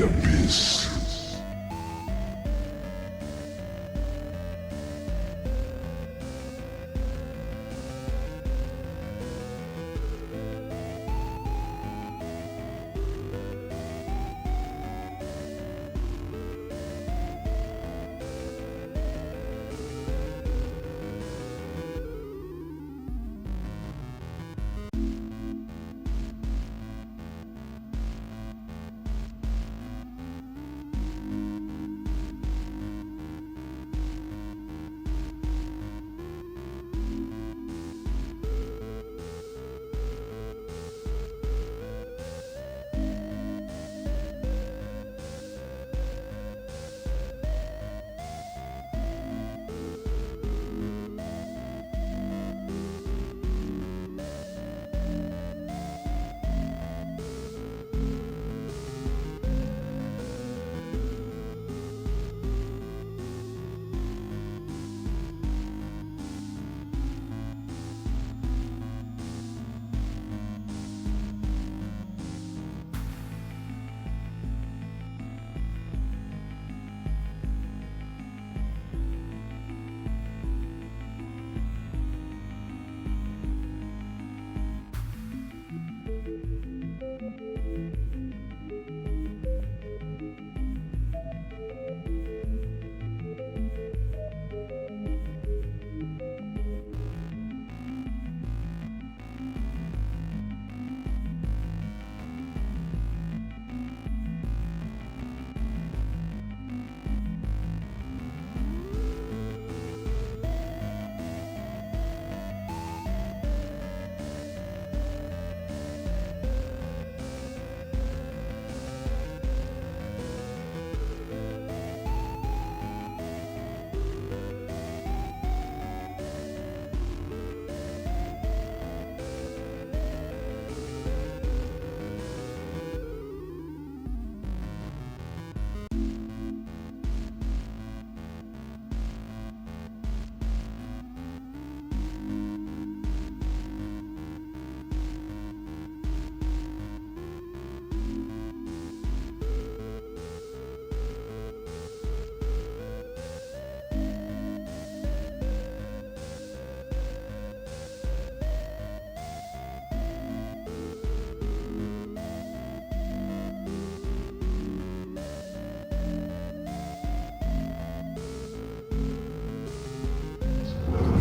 the abyss.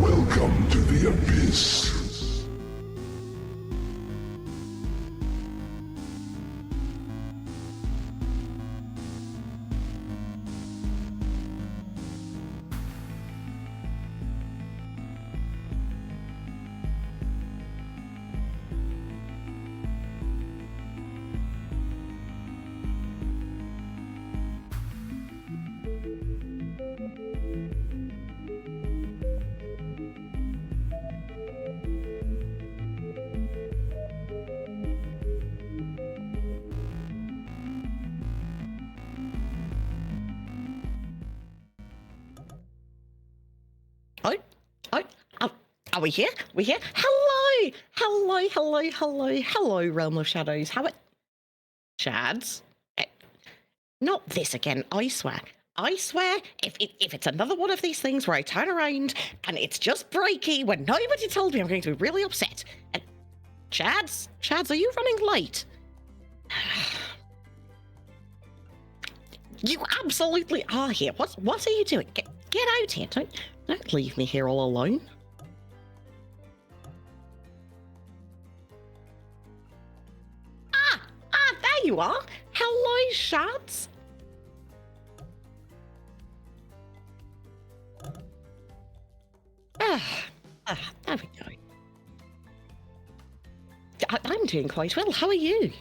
Welcome to the abyss. Are we here? We're here? Hello! Hello, hello, hello, hello, Realm of Shadows. How it... Shads? Not this again, I swear. I swear, if it's another one of these things where I turn around and it's just breaky when nobody told me, I'm going to be really upset. And Shads? Shads, are you running late? You absolutely are here. What are you doing? Get out here. Don't leave me here all alone. There you are. Hello, Shads. There we go. I'm doing quite well. How are you?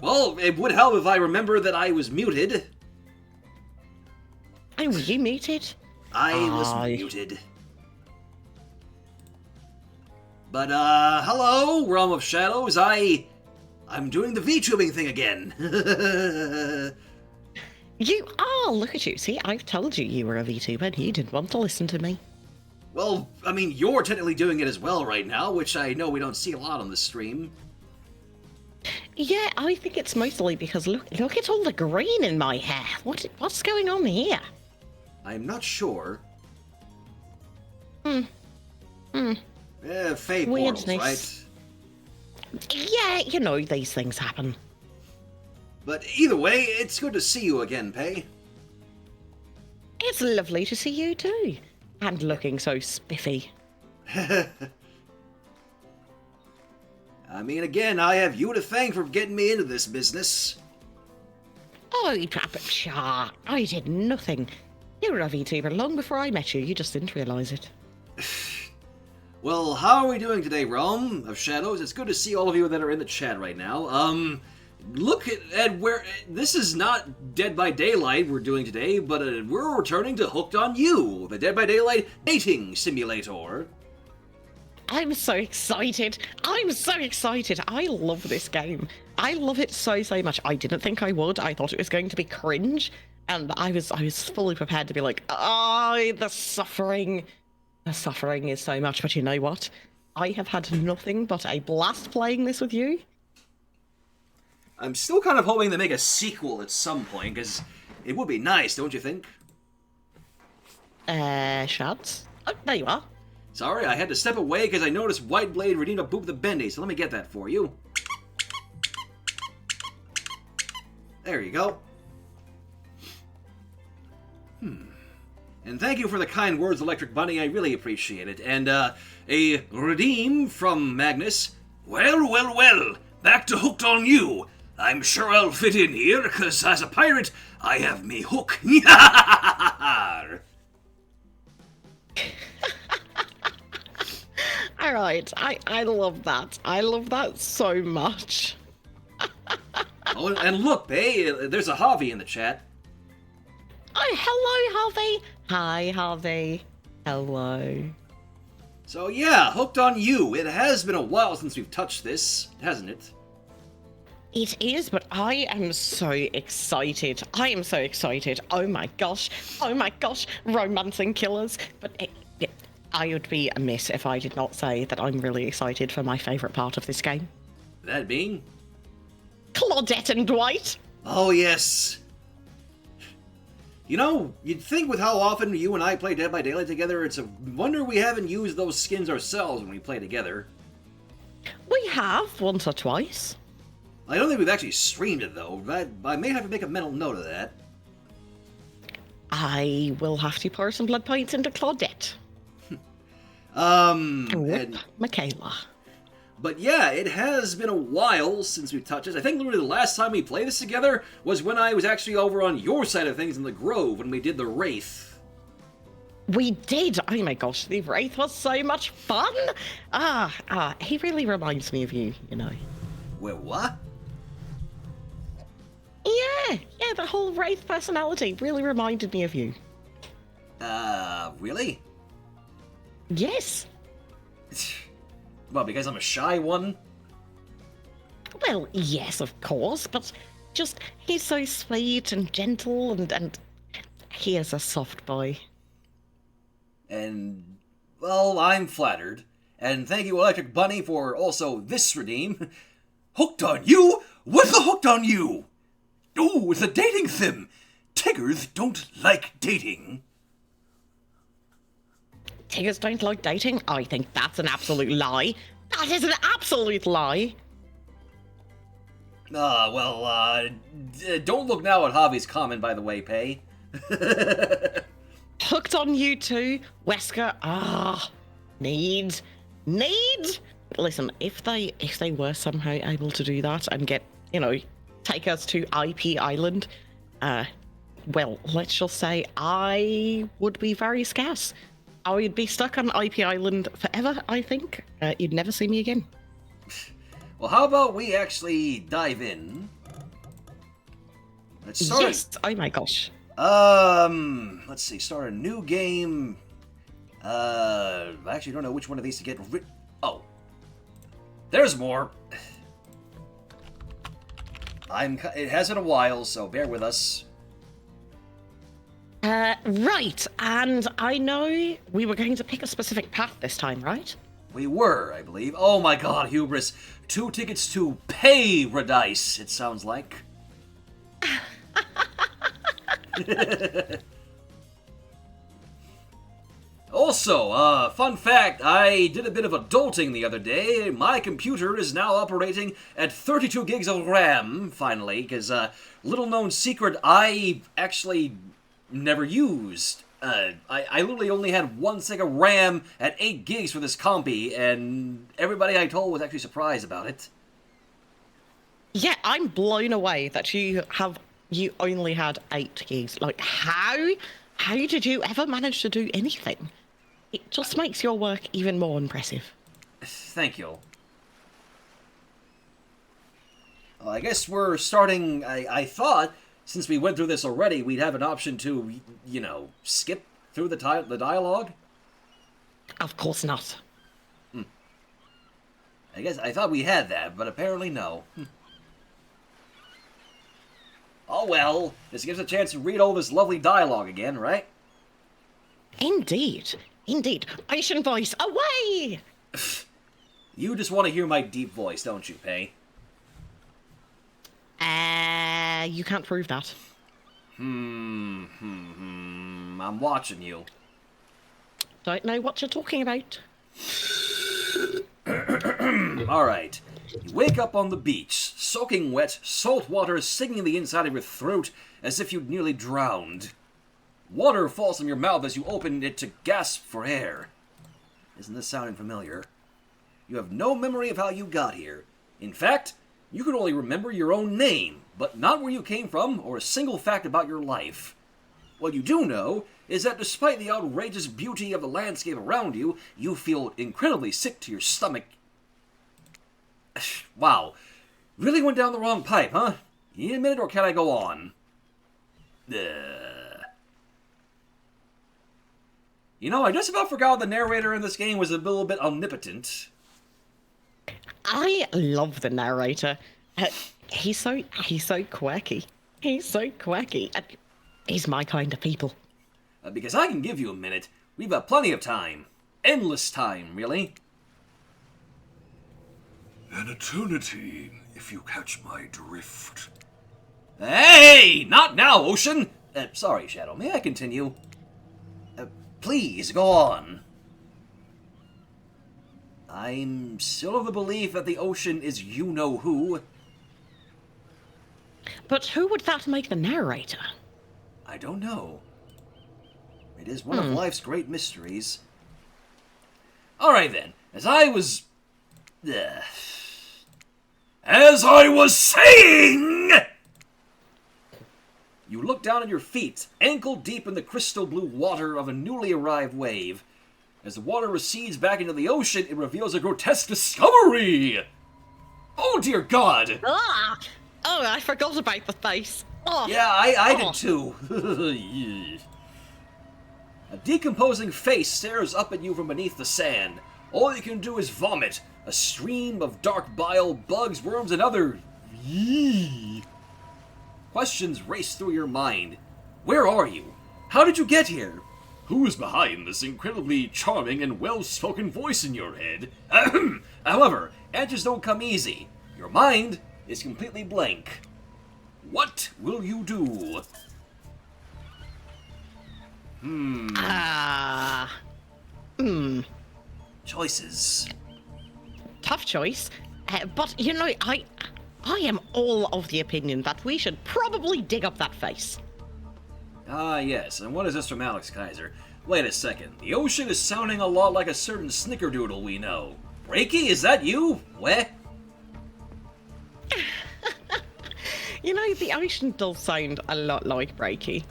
Well, it would help if I remember that I was muted. Oh, were you muted? I was muted. But, hello, Realm of Shadows. I'm doing the VTubing thing again. You are! Look at you. See, I've told you you were a VTuber and you didn't want to listen to me. Well, I mean, you're technically doing it as well right now, which I know we don't see a lot on the stream. Yeah, I think it's mostly because look at all the green in my hair. What's going on here? I'm not sure. Hmm. Fey portals, Weirdness. right? Yeah, you know, these things happen. But either way, it's good to see you again, Pay. It's lovely to see you too. And looking so spiffy. I mean, again, I have you to thank for getting me into this business. Oh, pshaw, I did nothing. You were a VTuber long before I met you, you just didn't realise it. Well, how are we doing today, Realm of Shadows? It's good to see all of you that are in the chat right now. Look at where... This is not Dead by Daylight we're doing today, but we're returning to Hooked on You, the Dead by Daylight dating simulator. I'm so excited. I'm so excited. I love this game. I love it so, so much. I didn't think I would. I thought it was going to be cringe. And I was fully prepared to be like, oh, the suffering. The suffering is so much. But you know what? I have had nothing but a blast playing this with you. I'm still kind of hoping they make a sequel at some point, because it would be nice, don't you think? Shads? Oh, there you are. Sorry, I had to step away because I noticed Whiteblade redeemed a Boop the Bendy, so let me get that for you. There you go. And thank you for the kind words, Electric Bunny, I really appreciate it. And, a redeem from Magnus. Well, well, well, back to Hooked on You. I'm sure I'll fit in here, because as a pirate, I have me hook. All right, I love that. I love that so much. Oh, and look, hey, there's a Javi in the chat. Oh, hello, Harvey. Hi, Harvey. Hello. So yeah, Hooked on You. It has been a while since we've touched this, hasn't it? It is, but I am so excited. I am so excited. Oh my gosh. Oh my gosh. Romancing killers. But I would be amiss if I did not say that I'm really excited for my favourite part of this game. That being? Claudette and Dwight. Oh, yes. You know, you'd think with how often you and I play Dead by Daylight together, it's a wonder we haven't used those skins ourselves when we play together. We have, once or twice. I don't think we've actually streamed it, though. I may have to make a mental note of that. I will have to pour some blood points into Claudette. And, Michaela. but yeah, it has been a while since we've touched this. I think literally the last time we played this together was when I was actually over on your side of things in the Grove when we did the Wraith. We did. Oh my gosh, the Wraith was so much fun. He really reminds me of you, you know. Wait, what? Yeah, the whole Wraith personality really reminded me of you. Really? Yes. Well, because I'm a shy one? Well, yes, of course, but just, he's so sweet and gentle, and he is a soft boy. And, well, I'm flattered. And thank you, Electric Bunny, for also this redeem. Hooked on You? What's the Hooked on You? Oh, it's a dating sim. Tiggers don't like dating. Tigers don't like dating? I think that's an absolute lie. That is an absolute lie. Don't look now at Javi's comment, by the way, Pay. Hooked on You too, Wesker. Needs. Listen, if they were somehow able to do that and get, take us to IP Island, well, let's just say I would be very scarce. I would be stuck on IP Island forever, I think. You'd never see me again. Well, how about we actually dive in? Let's start. Yes! Oh my gosh. Let's see. Start a new game. I actually don't know which one of these to get rid. Oh, there's more. It has been a while, so bear with us. Right, and I know we were going to pick a specific path this time, right? We were, I believe. Oh my god, hubris. 2 tickets to Paradise, it sounds like. Also, fun fact, I did a bit of adulting the other day. My computer is now operating at 32 gigs of RAM, finally, because, little known secret, I actually never used. I literally only had 1 stick of RAM at 8 gigs for this compy, and everybody I told was actually surprised about it. Yeah, I'm blown away that you only had 8 gigs. Like, how did you ever manage to do anything? It just makes your work even more impressive. Thank you. Well, I guess we're starting. I thought, since we went through this already, we'd have an option to, you know, skip through the dialogue. Of course not. I guess I thought we had that, but apparently no. Oh well, this gives us a chance to read all this lovely dialogue again, right? Indeed. Indeed. Ocean voice, away! You just want to hear my deep voice, don't you, Pay? You can't prove that. I'm watching you. Don't know what you're talking about. Alright. You wake up on the beach, soaking wet, salt water stinging the inside of your throat as if you'd nearly drowned. Water falls from your mouth as you open it to gasp for air. Isn't this sounding familiar? You have no memory of how you got here. In fact, you can only remember your own name, but not where you came from or a single fact about your life. What you do know is that despite the outrageous beauty of the landscape around you, you feel incredibly sick to your stomach. Wow. Really went down the wrong pipe, huh? You need a minute or can I go on? You know, I just about forgot the narrator in this game was a little bit omnipotent. I love the narrator. He's so quirky. He's so quirky. He's my kind of people. Because I can give you a minute. We've got plenty of time. Endless time, really. An eternity, if you catch my drift. Hey! Not now, Ocean! Sorry, Shadow. May I continue? Please, go on. I'm still of the belief that the ocean is you-know-who. But who would that make the narrator? I don't know. It is one of life's great mysteries. Alright then, as I was saying! You look down at your feet, ankle deep in the crystal blue water of a newly arrived wave. As the water recedes back into the ocean, it reveals a grotesque discovery! Oh dear God! Ah! Oh, I forgot about the face. Oh. Yeah, I did too. A decomposing face stares up at you from beneath the sand. All you can do is vomit. A stream of dark bile, bugs, worms, and other... Questions race through your mind. Where are you? How did you get here? Who is behind this incredibly charming and well-spoken voice in your head? However, answers don't come easy. Your mind is completely blank. What will you do? Choices. Tough choice. But, you know, I am all of the opinion that we should probably dig up that face. Ah, yes, and what is this from Alex Kaiser? Wait a second, the ocean is sounding a lot like a certain snickerdoodle we know. Breaky, is that you? Weh? You know, the ocean does sound a lot like Breaky.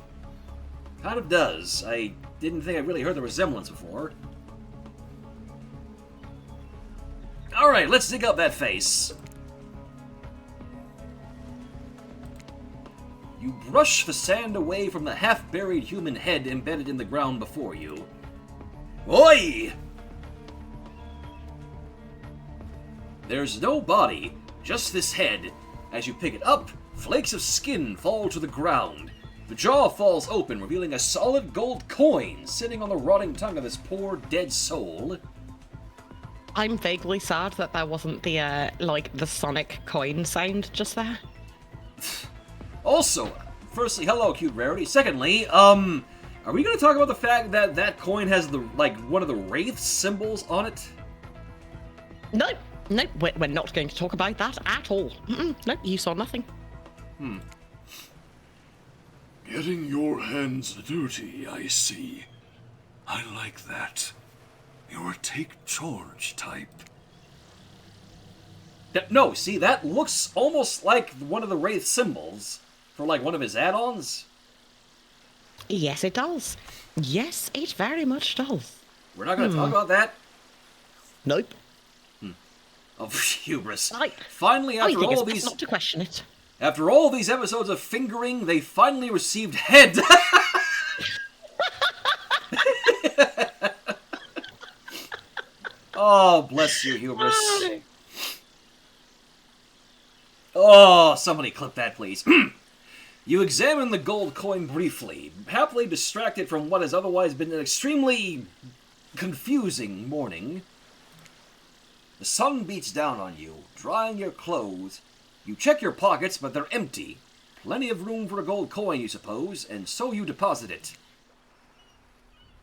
Kind of does. I didn't think I really heard the resemblance before. Alright, let's dig up that face. You brush the sand away from the half-buried human head embedded in the ground before you. Oi! There's no body, just this head. As you pick it up, flakes of skin fall to the ground. The jaw falls open, revealing a solid gold coin sitting on the rotting tongue of this poor dead soul. I'm vaguely sad that there wasn't the like the Sonic coin sound just there. Also, firstly, hello, cute rarity. Secondly, are we going to talk about the fact that that coin has the one of the wraith symbols on it? No, no, we're not going to talk about that at all. No, you saw nothing. Getting your hands dirty, I see. I like that. You're a take charge type. No, see, that looks almost like one of the wraith symbols for like one of his add-ons. Yes, it does. Yes, it very much does. We're not going to talk about that. Nope. Oh, hubris! I Finally, think after it's all best these, not to question it. after all these episodes of fingering, they finally received head. Oh, bless you, hubris. Oh, somebody clip that, please. You examine the gold coin briefly, happily distracted from what has otherwise been an extremely confusing morning. The sun beats down on you, drying your clothes. You check your pockets, but they're empty. Plenty of room for a gold coin, you suppose, and so you deposit it.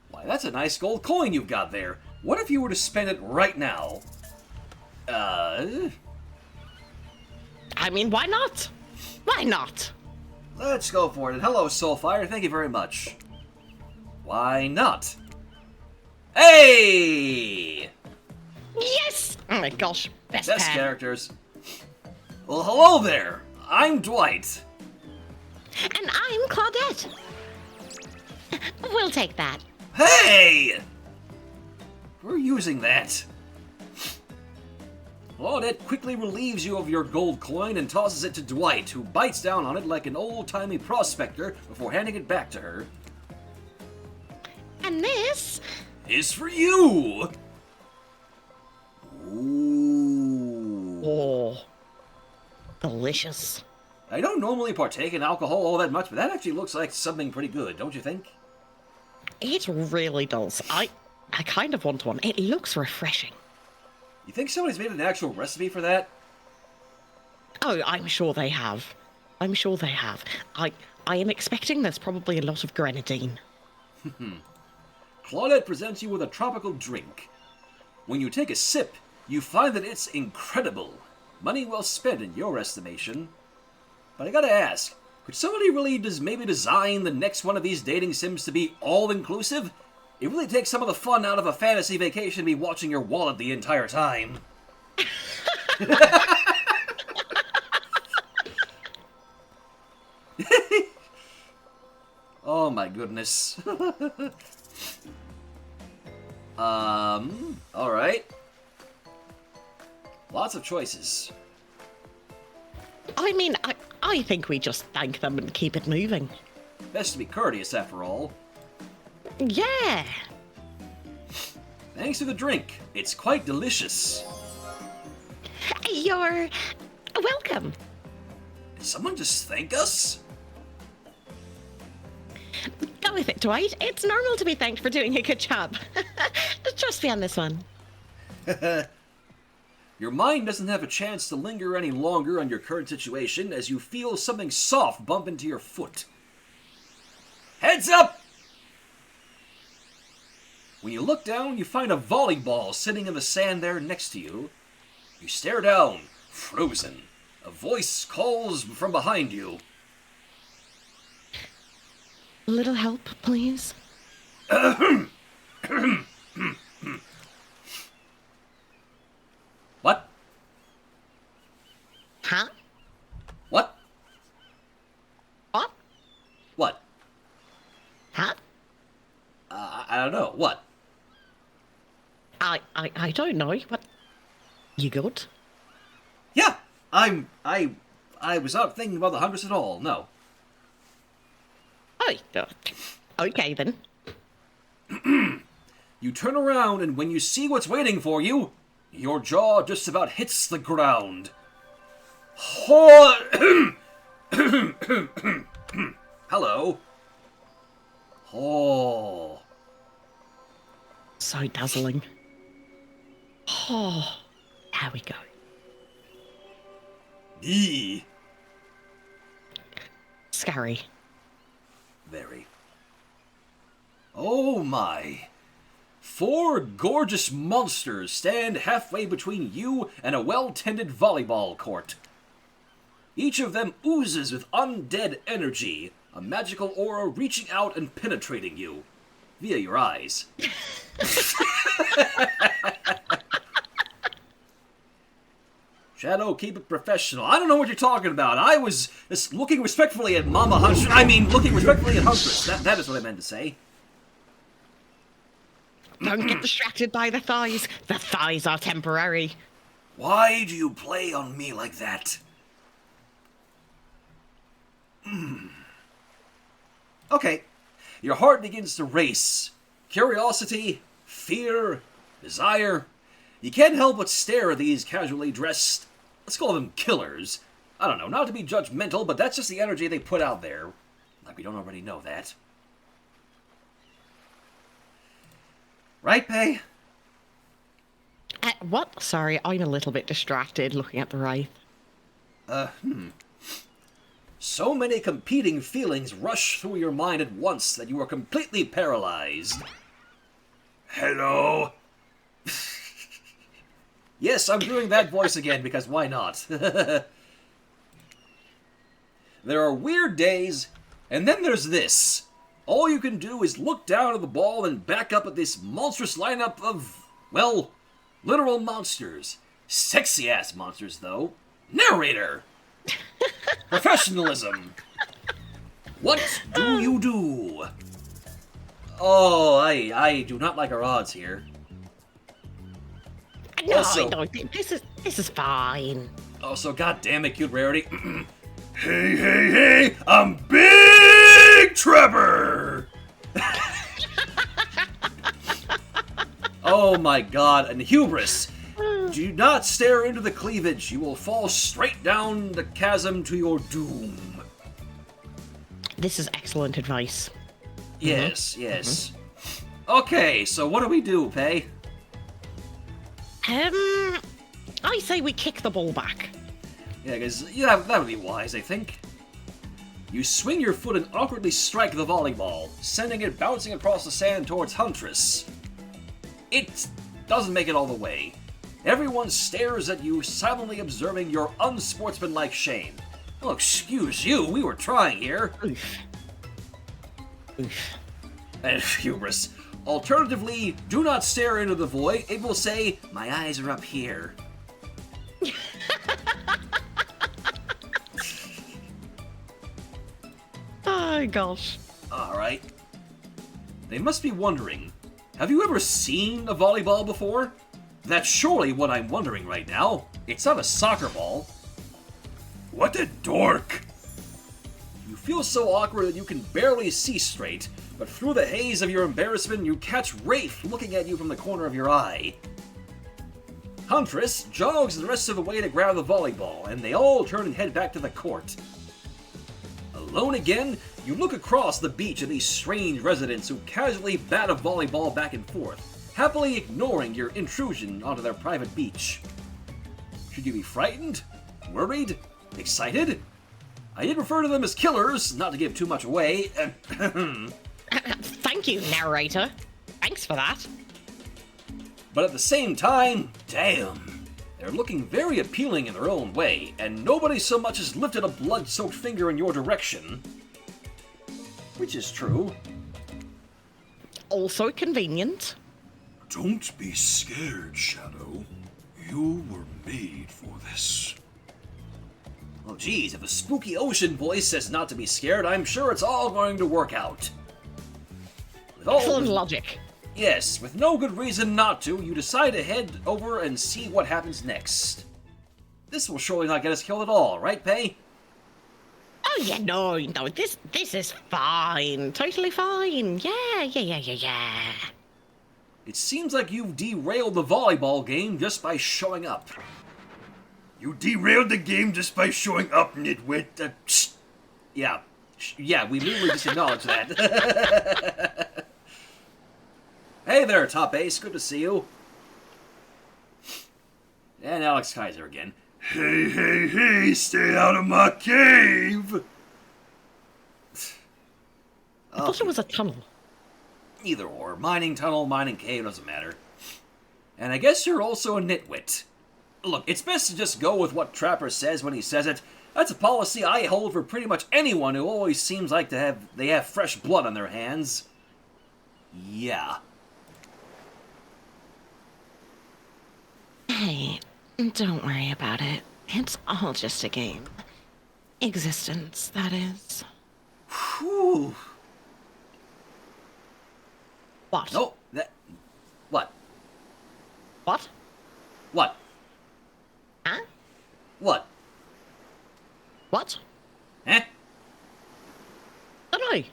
Why, that's a nice gold coin you've got there. What if you were to spend it right now? I mean, why not? Why not? Let's go for it. And hello, Soulfire. Thank you very much. Why not? Hey! Yes! Oh my gosh, best Best pair. characters. Well, hello there. I'm Dwight. And I'm Claudette. We'll take that. Hey! We're using that. Claudette quickly relieves you of your gold coin and tosses it to Dwight, who bites down on it like an old-timey prospector before handing it back to her. And this... Is for you! Ooh. Oh, delicious. I don't normally partake in alcohol all that much, but that actually looks like something pretty good, don't you think? It really does. I kind of want one. It looks refreshing. You think somebody's made an actual recipe for that? Oh, I'm sure they have. I'm sure they have. I am expecting there's probably a lot of grenadine. Claudette presents you with a tropical drink. When you take a sip, you find that it's incredible. Money well spent in your estimation. But I gotta ask, could somebody really maybe design the next one of these dating sims to be all-inclusive? It really takes some of the fun out of a fantasy vacation to be watching your wallet the entire time. Oh my goodness. Alright. Lots of choices. I mean, I think we just thank them and keep it moving. Best to be courteous, after all. Yeah. Thanks to the drink. It's quite delicious. You're welcome. Did someone just thank us? Go with it, Dwight. It's normal to be thanked for doing a good job. Trust me on this one. Your mind doesn't have a chance to linger any longer on your current situation as you feel something soft bump into your foot. Heads up! When you look down, you find a volleyball sitting in the sand there next to you. You stare down, frozen. A voice calls from behind you. A little help, please. What? Huh? What? What? What? Huh? I don't know. What? I don't know. What? You good? Yeah, I was not thinking about the Huntress at all. No. Oh, okay then. You turn around, and when you see what's waiting for you, your jaw just about hits the ground. Hello. Oh. So dazzling. Oh, there we go. Eee. Scary. Very. Oh my. 4 gorgeous monsters stand halfway between you and a well-tended volleyball court. Each of them oozes with undead energy, a magical aura reaching out and penetrating you via your eyes. Shadow, keep it professional. I don't know what you're talking about. I was just looking respectfully at Mama Huntress. I mean, looking respectfully at Huntress. That is what I meant to say. Don't get distracted by the thighs. The thighs are temporary. Why do you play on me like that? Okay. Your heart begins to race. Curiosity, fear, desire. You can't help but stare at these casually dressed, let's call them killers. I don't know, not to be judgmental, but that's just the energy they put out there. Like we don't already know that. Right, Pay? What? Sorry, I'm a little bit distracted looking at the wraith. So many competing feelings rush through your mind at once that you are completely paralyzed. Hello? Yes, I'm doing that voice again, because why not? There are weird days, and then there's this. All you can do is look down at the ball and back up at this monstrous lineup of, well, literal monsters. Sexy-ass monsters, though. Narrator! Professionalism! What do you do? Oh, I do not like our odds here. No, Also- no, this is fine. Also, goddamn it, cute rarity. Hey, I'm Big Trevor! Oh my god, and hubris. Do not stare into the cleavage. You will fall straight down the chasm to your doom. This is excellent advice. Yes, yes. Okay, so what do we do, Pay? I say we kick the ball back. Yeah, because that would be wise, I think. You swing your foot and awkwardly strike the volleyball, sending it bouncing across the sand towards Huntress. It doesn't make it all the way. Everyone stares at you, silently observing your unsportsmanlike shame. Oh, excuse you, we were trying here. Oof. Oof. And hubris. Alternatively, do not stare into the void. It will say, my eyes are up here. Oh, gosh. Alright. They must be wondering, have you ever seen a volleyball before? That's surely what I'm wondering right now. It's not a soccer ball. What a dork! You feel so awkward that you can barely see straight, but through the haze of your embarrassment, you catch Wraith looking at you from the corner of your eye. Huntress jogs the rest of the way to grab the volleyball, and they all turn and head back to the court. Alone again, you look across the beach at these strange residents who casually bat a volleyball back and forth, happily ignoring your intrusion onto their private beach. Should you be frightened? Worried? Excited? I did refer to them as killers, not to give too much away. Thank you, narrator. Thanks for that. But at the same time, damn. They're looking very appealing in their own way, and nobody so much as lifted a blood-soaked finger in your direction. Which is true. Also convenient. Don't be scared, Shadow. You were made for this. Well, geez, if a spooky ocean voice says not to be scared, I'm sure it's all going to work out. Excellent logic. Yes, with no good reason not to, you decide to head over and see what happens next. This will surely not get us killed at all, right, Pay? Oh yeah, no, this is fine. Totally fine. Yeah. It seems like you've derailed the volleyball game just by showing up. You derailed the game just by showing up, nitwit. Yeah, we immediately just acknowledge that. Hey there, Top Ace, good to see you. And Alex Kaiser again. Hey, hey, hey, stay out of my cave! I thought it was a tunnel. Either or. Mining tunnel, mining cave, doesn't matter. And I guess you're also a nitwit. Look, it's best to just go with what Trapper says when he says it. That's a policy I hold for pretty much anyone who always seems like they have fresh blood on their hands. Yeah. Hey, don't worry about it. It's all just a game. Existence, that is. Whew. What? No, that... What? What? What? Huh? What? What? Eh? Don't know.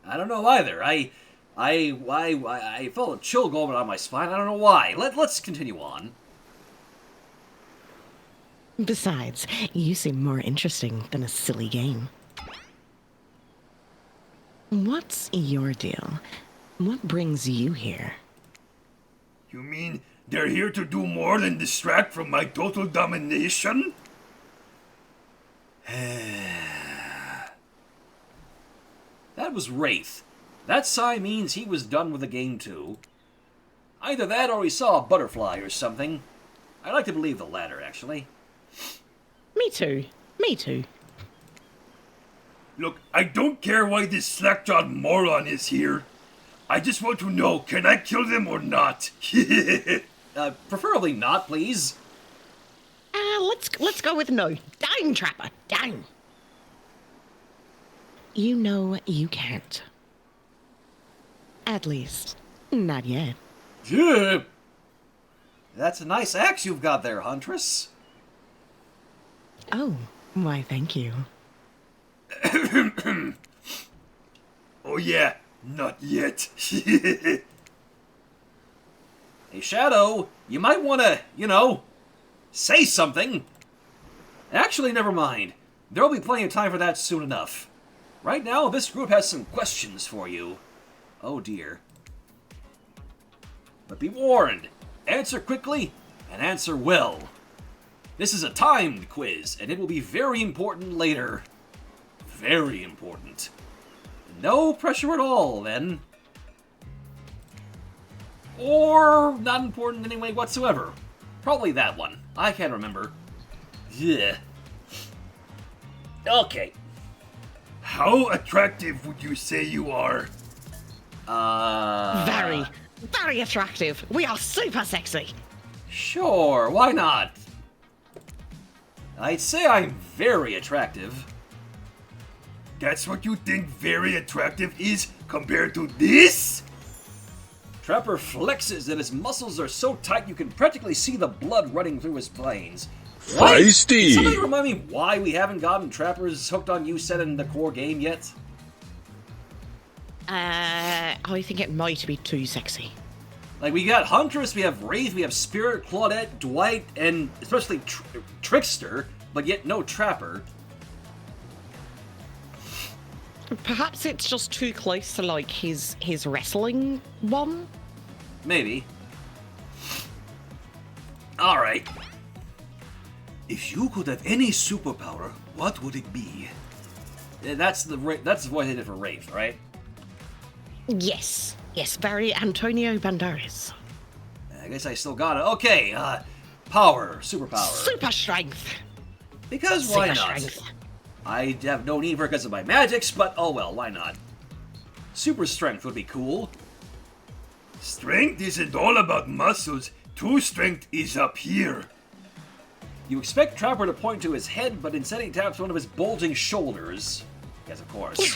I don't know either. I felt a chill going down my spine. I don't know why. Let's continue on. Besides, you seem more interesting than a silly game. What's your deal? What brings you here? You mean they're here to do more than distract from my total domination? That was Wraith. That sigh means he was done with the game too. Either that or he saw a butterfly or something. I like to believe the latter, actually. Me too. Me too. Look, I don't care why this slack-jawed moron is here. I just want to know, can I kill them or not? Preferably not, please. Let's go with no. Down, Trapper. Down. You know you can't. At least, not yet. Yeah. That's a nice axe you've got there, Huntress. Oh, why thank you. Oh yeah, not yet. Hey, Shadow, you might want to, say something. Actually, never mind. There'll be plenty of time for that soon enough. Right now, this group has some questions for you. Oh dear. But be warned, answer quickly and answer well. This is a timed quiz, and it will be very important later. Very important. No pressure at all, then. Or not important in any way whatsoever. Probably that one. I can't remember. Yeah. Okay. How attractive would you say you are? Very, very attractive. We are super sexy. Sure, why not? I'd say I'm very attractive. That's what you think very attractive is compared to this? Trapper flexes and his muscles are so tight you can practically see the blood running through his veins. What? Feisty! Can somebody remind me why we haven't gotten Trapper's Hooked on You set in the core game yet? I think it might be too sexy. Like, we got Huntress, we have Wraith, we have Spirit, Claudette, Dwight, and especially Trickster, but yet no Trapper. Perhaps it's just too close to, like, his wrestling one? Maybe. Alright. If you could have any superpower, what would it be? That's the voice I did for Wraith, right? Yes. Yes, very Antonio Banderas. I guess I still got it. Okay, power, superpower. Super strength. Because why Super not? strength. I have no need for it because of my magics, but oh well, why not? Super strength would be cool. Strength isn't all about muscles. True strength is up here. You expect Trapper to point to his head, but instead he taps one of his bulging shoulders. Yes, of course.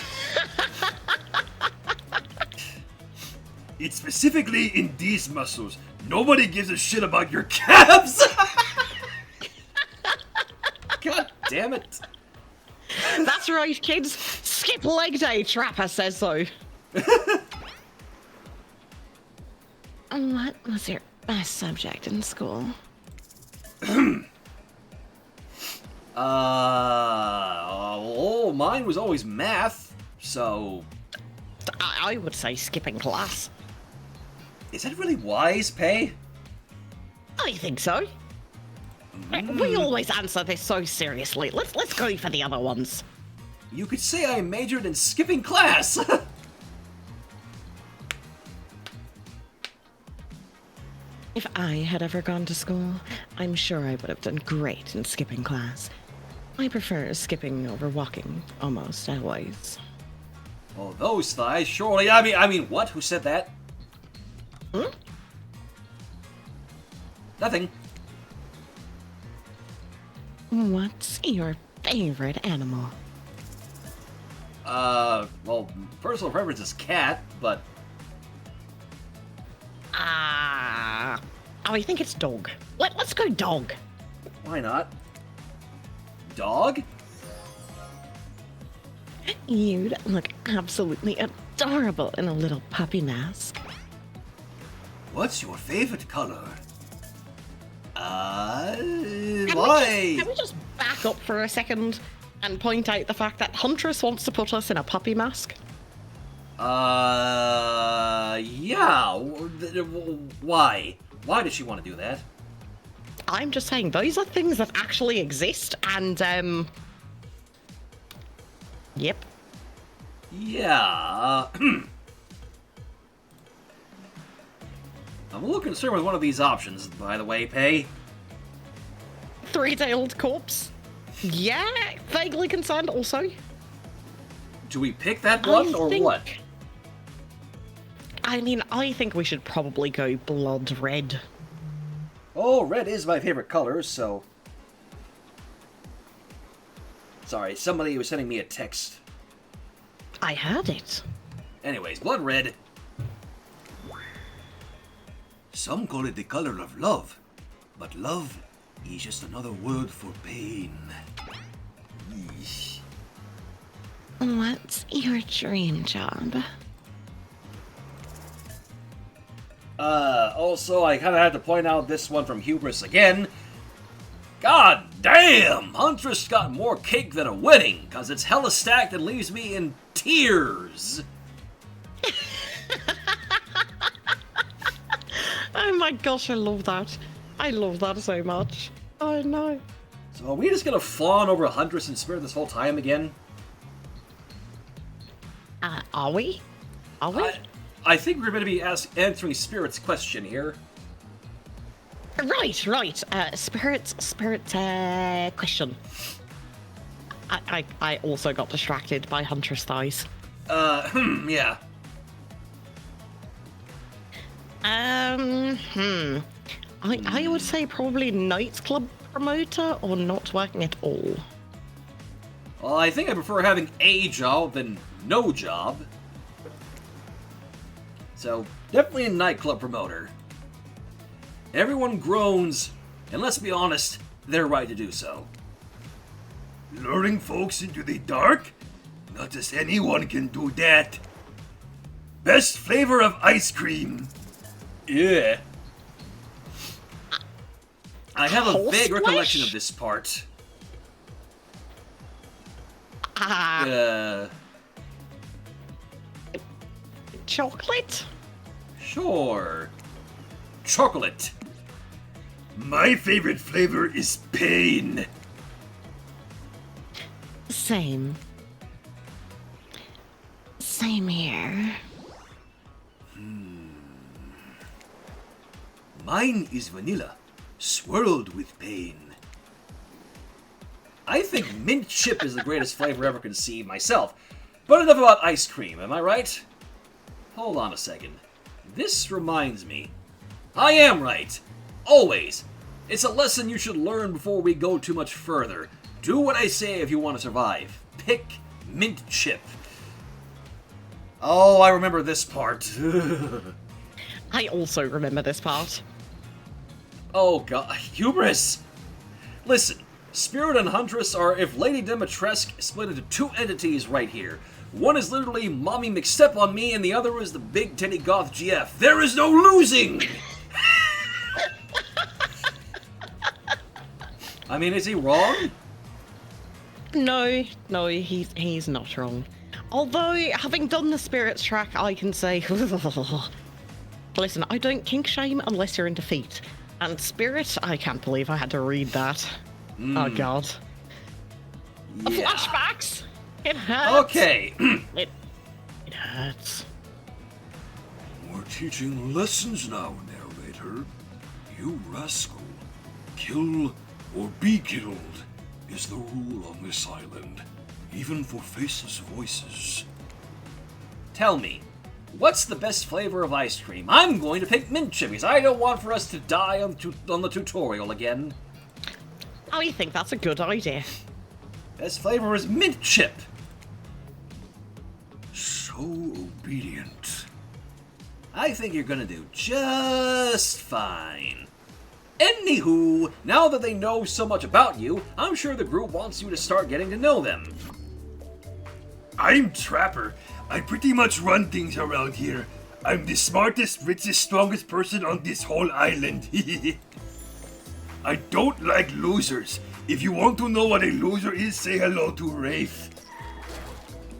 It's specifically in these muscles. Nobody gives a shit about your calves. God damn it. That's right, kids. Skip leg day, Trapper says so. What was your best subject in school? Mine was always math, so... I would say skipping class. Is that really wise, Pay? I think so. We always answer this so seriously. Let's go for the other ones. You could say I majored in skipping class! If I had ever gone to school, I'm sure I would have done great in skipping class. I prefer skipping over walking, almost always. Oh, those thighs, surely. I mean, what? Who said that? Hmm? Nothing. What's your favorite animal? Well, personal preference is cat, but... I think it's dog. Let's go dog. Why not? Dog? You'd look absolutely adorable in a little puppy mask. What's your favorite color? Can Why? we just back up for a second and point out the fact that Huntress wants to put us in a puppy mask? Yeah. Why? Why does she want to do that? I'm just saying, those are things that actually exist, and, yep. Yeah, I'm a little concerned with one of these options, by the way, Pay. Three-tailed corpse? Yeah, vaguely concerned also. Do we pick that one, or what? I mean, I think we should probably go blood red. Oh, red is my favorite color, so... Sorry, somebody was sending me a text. I heard it. Anyways, blood red. Some call it the color of love, but love is just another word for pain. Yeesh. What's your dream job? Also, I kind of had to point out this one from Hubris again. God damn! Huntress got more cake than a wedding, cause it's hella stacked and leaves me in tears. Oh my gosh, I love that. I love that so much. Oh no. So are we just gonna fawn over Huntress and Spirit this whole time again? Are we? Are we? I think we're going to be answering Spirit's question here. Right. Spirit question. I also got distracted by Huntress thighs. Yeah. I would say probably nightclub promoter or not working at all. Well, I think I prefer having a job than no job. So, definitely a nightclub promoter. Everyone groans, and let's be honest, they're right to do so. Luring folks into the dark? Not just anyone can do that. Best flavor of ice cream. Yeah. I have a vague recollection of this part. Chocolate? Sure. Chocolate. My favorite flavor is pain. Same here. Mine is vanilla, swirled with pain. I think mint chip is the greatest flavor ever conceived myself. But enough about ice cream, am I right? Hold on a second. This reminds me. I am right. Always. It's a lesson you should learn before we go too much further. Do what I say if you want to survive. Pick mint chip. Oh, I remember this part. I also remember this part. Oh god, hubris! Listen, Spirit and Huntress are if Lady Dimitrescu split into two entities right here. One is literally Mommy McStep on me, and the other is the Big Teddy Goth GF. There is no losing! I mean, is he wrong? No, he's not wrong. Although, having done the Spirits track, I can say, listen, I don't kink shame unless you're into feet. And Spirit, I can't believe I had to read that. Oh god. The Yeah. flashbacks! It hurts! Okay. It hurts. We're teaching lessons now, narrator. You rascal. Kill or be killed is the rule on this island, even for faceless voices. Tell me, what's the best flavor of ice cream? I'm going to pick mint chip because I don't want for us to die on the tutorial again. I think that's a good idea. Best flavor is mint chip. So obedient. I think you're gonna do just fine. Anywho, now that they know so much about you, I'm sure the group wants you to start getting to know them. I'm Trapper. I pretty much run things around here. I'm the smartest, richest, strongest person on this whole island. I don't like losers. If you want to know what a loser is, say hello to Rafe.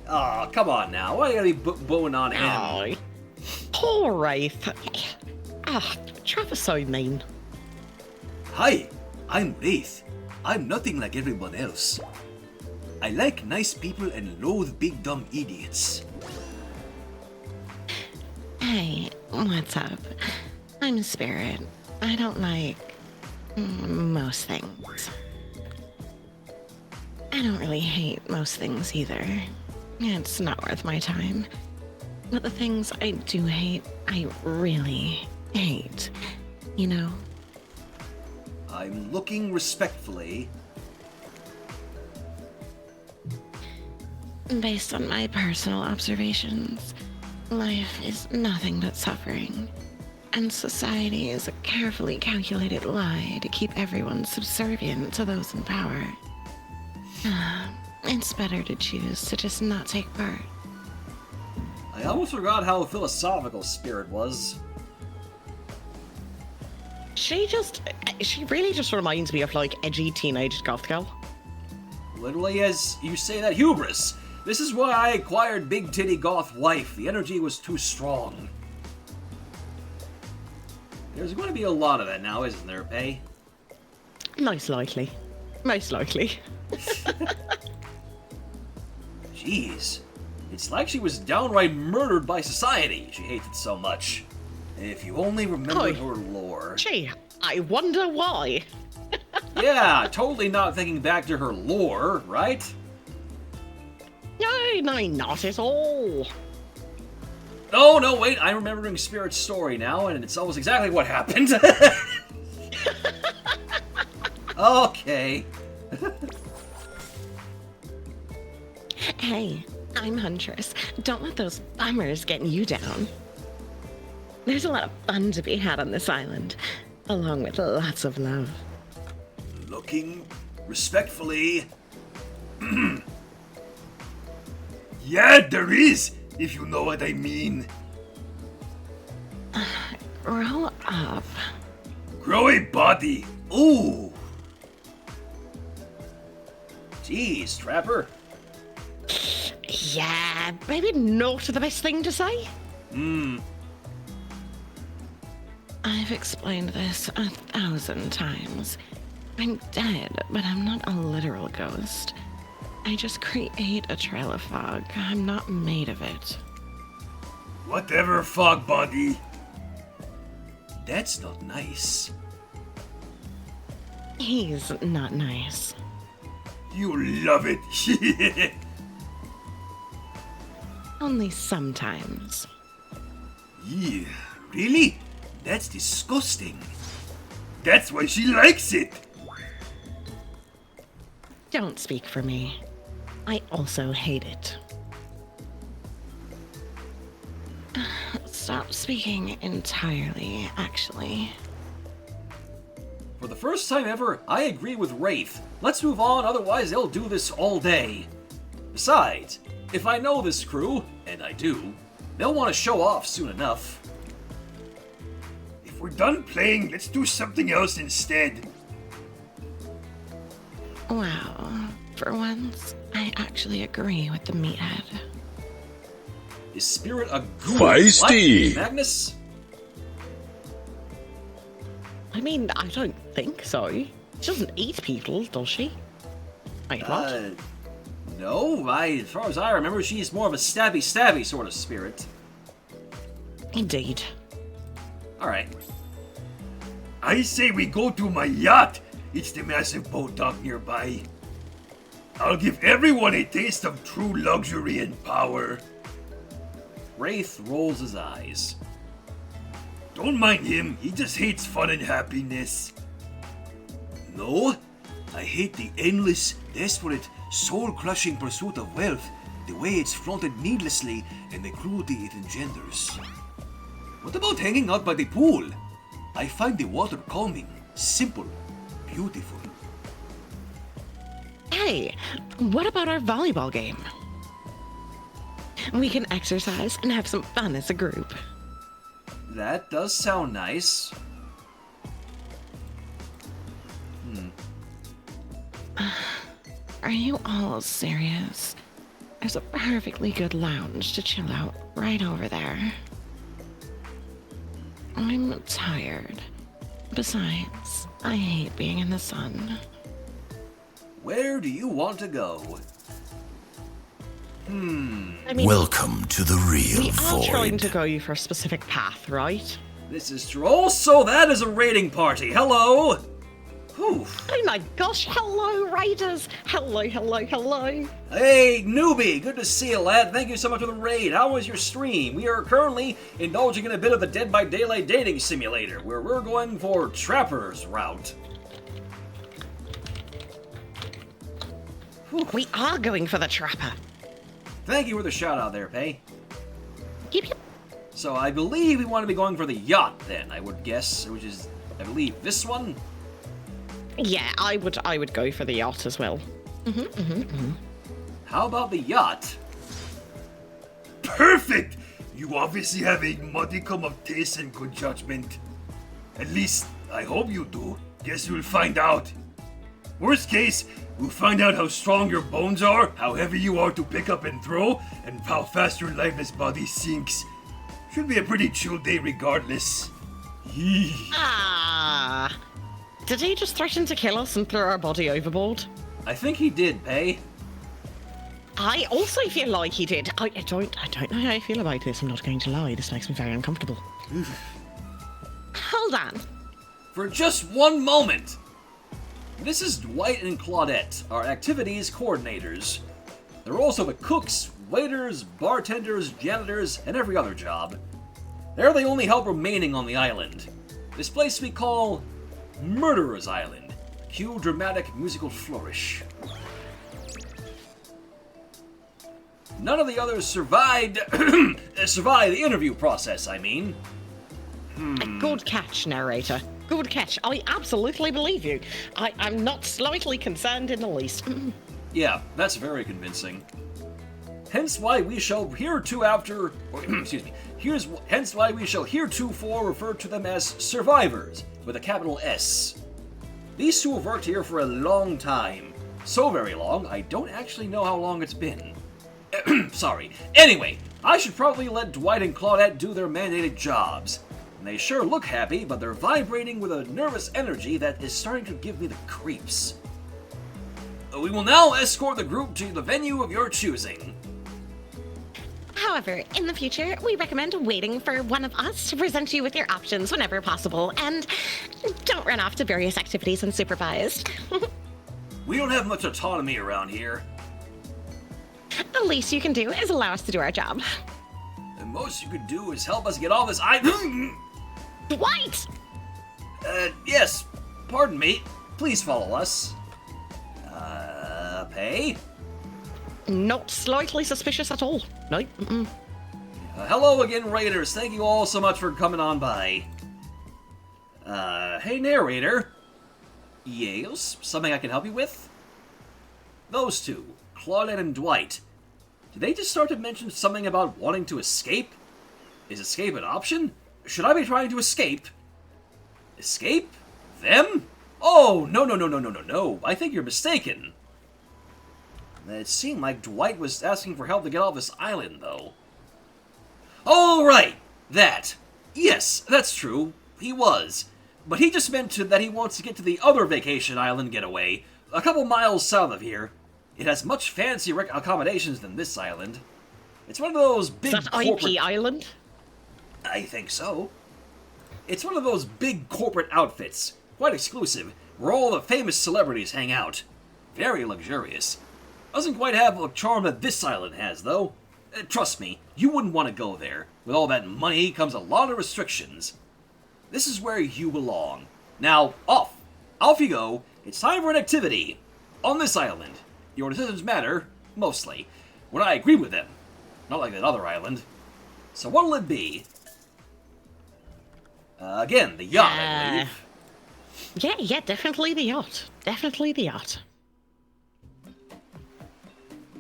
Aw, come on now. Why are you gotta be booing on him? Oh, poor Wraith. Ah, Trevor's so mean. Hi, I'm Wraith. I'm nothing like everyone else. I like nice people and loathe big dumb idiots. Hey, what's up? I'm Spirit. I don't like most things. I don't really hate most things either. It's not worth my time. But the things I do hate, I really hate. You know? I'm looking respectfully. Based on my personal observations, life is nothing but suffering. And society is a carefully calculated lie to keep everyone subservient to those in power. It's better to choose to just not take part. I almost forgot how philosophical Spirit was. She really just reminds me of like edgy teenage goth girl. Literally, as you say that, hubris. This is why I acquired Big Titty Goth Wife. The energy was too strong. There's going to be a lot of that now, isn't there, eh? Most likely. Most likely. Jeez. It's like she was downright murdered by society. She hates it so much. If you only remembered her lore. Gee, I wonder why. Yeah, totally not thinking back to her lore, right? No, not at all. Oh, no, wait, I'm remembering Spirit's story now, and it's almost exactly what happened. Okay. Hey, I'm Huntress. Don't let those bummers get you down. There's a lot of fun to be had on this island, along with lots of love. Looking respectfully. Yeah, there is, if you know what I mean. Grow up. Grow a body. Ooh. Jeez, Trapper. Yeah, maybe not the best thing to say. I've explained this 1,000 times. I'm dead, but I'm not a literal ghost. I just create a trail of fog. I'm not made of it. Whatever, fog body. That's not nice. He's not nice. You love it. Only sometimes. Yeah, really? That's disgusting. That's why she likes it. Don't speak for me. I also hate it. Stop speaking entirely, actually. For the first time ever, I agree with Wraith. Let's move on, otherwise they'll do this all day. Besides, if I know this crew, and I do, they'll want to show off soon enough. If we're done playing, let's do something else instead. Wow. For once, I actually agree with the meathead. Is Spirit a ghoul? Feisty. What? Magnus? I mean, I don't think so. She doesn't eat people, does she? Wait, what? No. As far as I remember, she's more of a stabby sort of spirit. Indeed. Alright. I say we go to my yacht. It's the massive boat dock nearby. I'll give everyone a taste of true luxury and power. Wraith rolls his eyes. Don't mind him, he just hates fun and happiness. No, I hate the endless, desperate, soul-crushing pursuit of wealth, the way it's flaunted needlessly, and the cruelty it engenders. What about hanging out by the pool? I find the water calming, simple, beautiful. Hey, what about our volleyball game? We can exercise and have some fun as a group. That does sound nice. Are you all serious? There's a perfectly good lounge to chill out right over there. I'm tired. Besides, I hate being in the sun. Where do you want to go? I mean, Welcome to the real we are trying void. to go for a specific path, right? This is true. Also, that is a raiding party. Hello! Whew. Oh my gosh, hello, Raiders! Hello, hello, hello! Hey, newbie! Good to see you, lad. Thank you so much for the raid. How was your stream? We are currently indulging in a bit of the Dead by Daylight dating simulator, where we're going for Trapper's route. We are going for the Trapper. Thank you for the shout out there, Pay. Yep, yep. So I believe we want to be going for the yacht then, I would guess, which is, I believe, this one? Yeah, I would go for the yacht as well. How about the yacht? Perfect! You obviously have a modicum of taste and good judgment. At least, I hope you do. Guess we'll find out. Worst case, we'll find out how strong your bones are, how heavy you are to pick up and throw, and how fast your lifeless body sinks. Should be a pretty chill day regardless. Yee. Ah. Did he just threaten to kill us and throw our body overboard? I think he did, Pay. I also feel like he did. I don't know how I feel about this. I'm not going to lie. This makes me very uncomfortable. Hold on. For just one moment! This is Dwight and Claudette, our activities coordinators. They're also the cooks, waiters, bartenders, janitors, and every other job. They're the only help remaining on the island. This place we call Murderer's Island. Cue dramatic musical flourish. None of the others survived the interview process, I mean. Good catch, narrator. Good catch. I absolutely believe you. I'm not slightly concerned in the least. Yeah, that's very convincing. Hence why we shall heretofore refer to them as survivors, with a capital S. These two have worked here for a long time. So very long, I don't actually know how long it's been. Sorry. Anyway, I should probably let Dwight and Claudette do their mandated jobs. And they sure look happy, but they're vibrating with a nervous energy that is starting to give me the creeps. We will now escort the group to the venue of your choosing. However, in the future, we recommend waiting for one of us to present you with your options whenever possible, and don't run off to various activities unsupervised. We don't have much autonomy around here. The least you can do is allow us to do our job. The most you could do is help us get all this Dwight! Yes, pardon me. Please follow us. Pay? Not slightly suspicious at all. No. Hello again, Raiders. Thank you all so much for coming on by. Hey, narrator. Yes, something I can help you with? Those two, Claudette and Dwight. Did they just start to mention something about wanting to escape? Is escape an option? Should I be trying to escape? Escape? Them? Oh, no. I think you're mistaken. It seemed like Dwight was asking for help to get off this island, though. Oh, right! That. Yes, that's true. He was. But he just meant that he wants to get to the other vacation island getaway, a couple miles south of here. It has much fancier accommodations than this island. It's one of those big Is that corporate... IP Island? I think so. It's one of those big corporate outfits, quite exclusive, where all the famous celebrities hang out. Very luxurious. Doesn't quite have the charm that this island has, though. Trust me, you wouldn't want to go there. With all that money comes a lot of restrictions. This is where you belong. Now, off! Off you go. It's time for an activity. On this island. Your decisions matter, mostly, when I agree with them. Not like that other island. So what'll it be? Again, the yacht, I believe. Yeah, definitely the yacht. Definitely the yacht.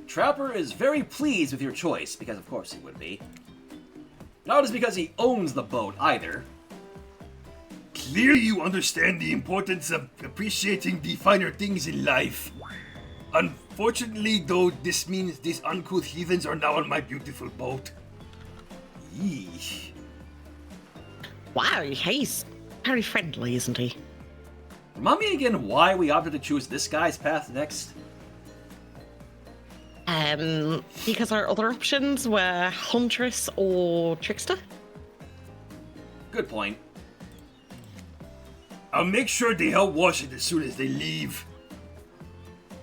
Trapper is very pleased with your choice, because of course he would be. Not as because he owns the boat, either. Clearly you understand the importance of appreciating the finer things in life. Unfortunately, though, this means these uncouth heathens are now on my beautiful boat. Yeesh. Wow, he's very friendly, isn't he? Remind me again why we opted to choose this guy's path next? Because our other options were Huntress or Trickster? Good point. I'll make sure they help wash it as soon as they leave.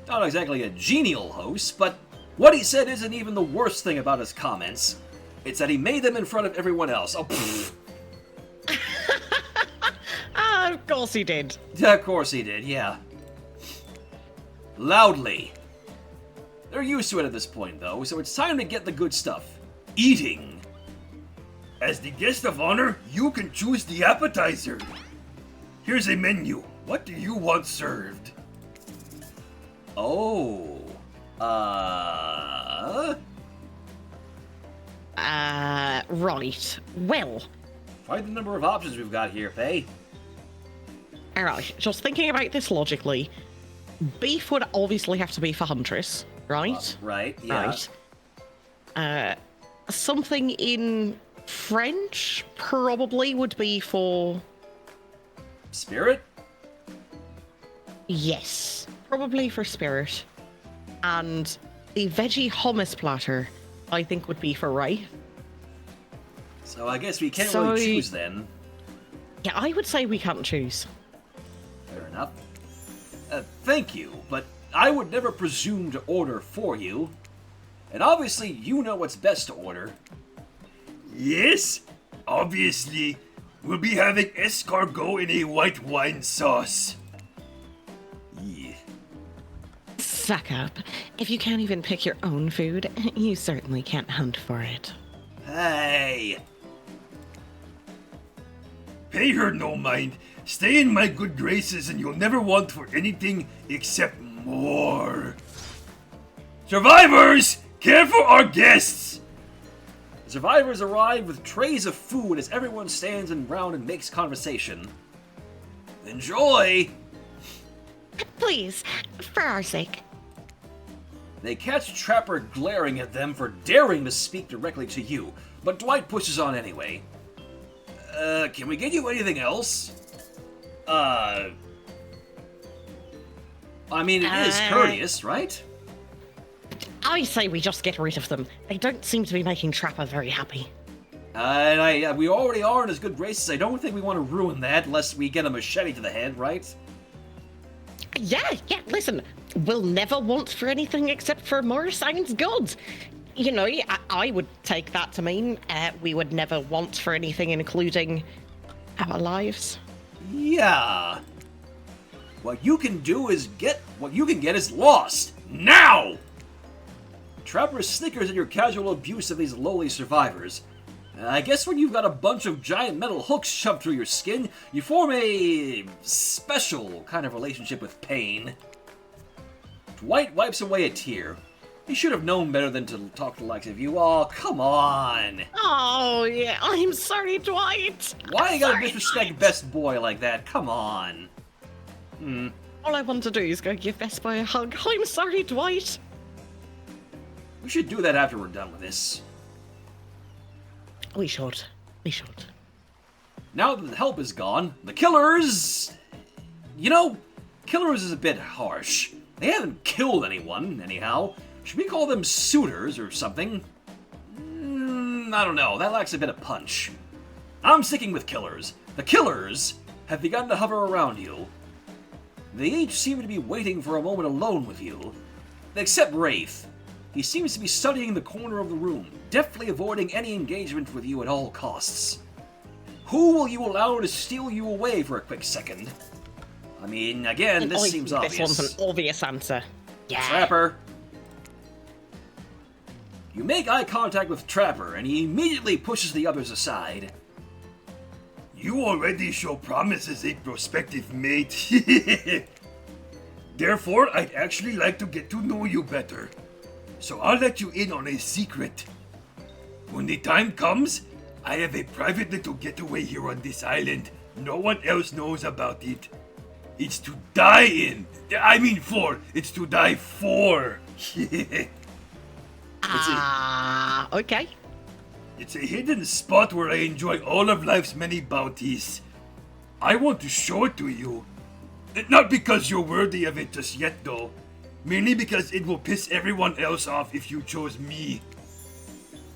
Not exactly a genial host, but what he said isn't even the worst thing about his comments. It's that he made them in front of everyone else. Oh, pfft. Of course he did. Of course he did, yeah. Loudly. They're used to it at this point, though, so it's time to get the good stuff. Eating. As the guest of honor, you can choose the appetizer. Here's a menu. What do you want served? Oh. Right. Well. Quite the number of options we've got here, Faye. Alright, just thinking about this logically, beef would obviously have to be for Huntress, right? Right, yeah. Right. Something in French probably would be for... Spirit? Yes, probably for Spirit. And the veggie hummus platter, I think, would be for Ray. So I guess we can't really choose then. Yeah, I would say we can't choose. Fair enough. Thank you, but I would never presume to order for you. And obviously, you know what's best to order. Yes, obviously. We'll be having escargot in a white wine sauce. Yeah. Suck up. If you can't even pick your own food, you certainly can't hunt for it. Hey! Pay her no mind. Stay in my good graces and you'll never want for anything except more. Survivors! Care for our guests! The survivors arrive with trays of food as everyone stands around and makes conversation. Enjoy! Please, for our sake. They catch Trapper glaring at them for daring to speak directly to you, but Dwight pushes on anyway. Can we get you anything else? I mean, it is courteous, right? I say we just get rid of them. They don't seem to be making Trapper very happy. And we already are in his good graces. I don't think we want to ruin that unless we get a machete to the head, right? Yeah, listen. We'll never want for anything except for more sounds good. You know, I would take that to mean we would never want for anything including our lives. Yeah. What you can do is what you can get is lost. Now! Trapper snickers at your casual abuse of these lowly survivors. I guess when you've got a bunch of giant metal hooks shoved through your skin, you form a special kind of relationship with pain. Dwight wipes away a tear. He should have known better than to talk to the likes of you. Oh, come on! Oh, yeah, I'm sorry, Dwight! Why you gotta disrespect Dwight. Best Boy like that? Come on. All I want to do is go give Best Boy a hug. I'm sorry, Dwight! We should do that after we're done with this. We should. Now that the help is gone, the killers... You know, killers is a bit harsh. They haven't killed anyone, anyhow. Should we call them suitors or something? I don't know, that lacks a bit of punch. I'm sticking with killers. The killers have begun to hover around you. They each seem to be waiting for a moment alone with you. Except Wraith. He seems to be studying the corner of the room, deftly avoiding any engagement with you at all costs. Who will you allow to steal you away for a quick second? I mean, again, this seems obvious. This one's an obvious answer. Yeah. Trapper. You make eye contact with Trapper, and he immediately pushes the others aside. You already show promise as a prospective mate. Therefore, I'd actually like to get to know you better. So I'll let you in on a secret. When the time comes, I have a private little getaway here on this island. No one else knows about it. It's to die in. I mean for. It's to die for. Okay. It's a hidden spot where I enjoy all of life's many bounties. I want to show it to you. Not because you're worthy of it just yet, though. Mainly because it will piss everyone else off if you chose me.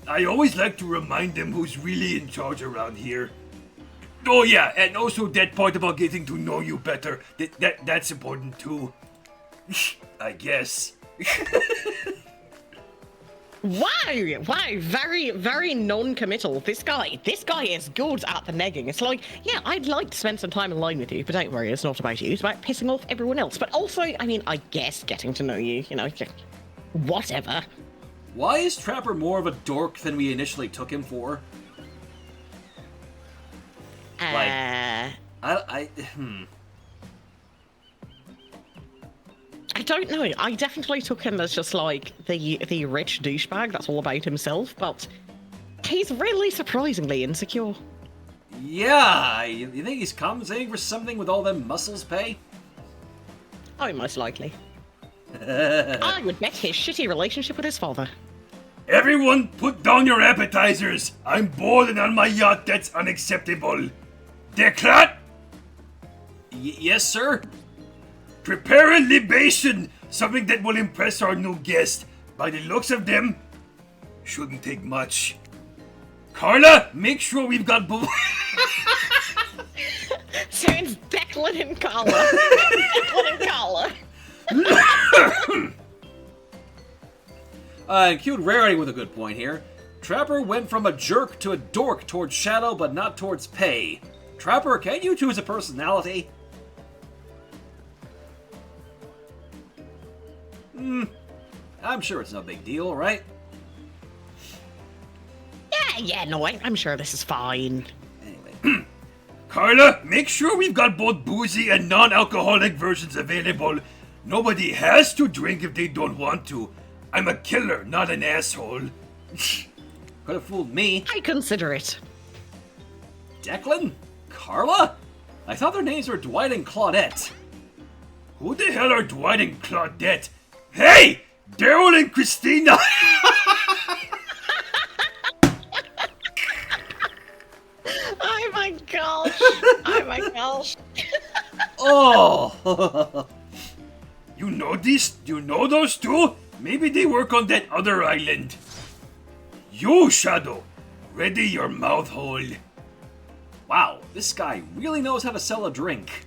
I always like to remind them who's really in charge around here. Oh yeah, and also that part about getting to know you better. That's important too. I guess. Wow, very, very non-committal. This guy is good at the negging. It's like, yeah, I'd like to spend some time alone with you, but don't worry, it's not about you. It's about pissing off everyone else. But also, I mean, I guess getting to know you, you know, whatever. Why is Trapper more of a dork than we initially took him for? I don't know. I definitely took him as just like the rich douchebag that's all about himself, but he's really surprisingly insecure. Yeah, you think he's compensating for something with all them muscles pay? Oh, most likely. I would bet his shitty relationship with his father. Everyone, put down your appetizers. I'm bored and on my yacht. That's unacceptable. Declan? Yes, sir? Prepare a libation, something that will impress our new guest. By the looks of them, shouldn't take much. Carla, make sure we've got both. So it's Declan and Carla. Declan and Carla. Cute Rarity with a good point here. Trapper went from a jerk to a dork towards Shadow, but not towards Pay. Trapper, can you choose a personality? I'm sure it's no big deal, right? Yeah, no, I'm sure this is fine. Anyway. Carla, make sure we've got both boozy and non-alcoholic versions available. Nobody has to drink if they don't want to. I'm a killer, not an asshole. Could have fooled me. I consider it. Declan? Carla? I thought their names were Dwight and Claudette. Who the hell are Dwight and Claudette? Hey! Daryl and Christina! Oh my gosh! Oh my gosh! Oh! You know these? You know those two? Maybe they work on that other island. You, Shadow, ready your mouth hole. Wow, this guy really knows how to sell a drink.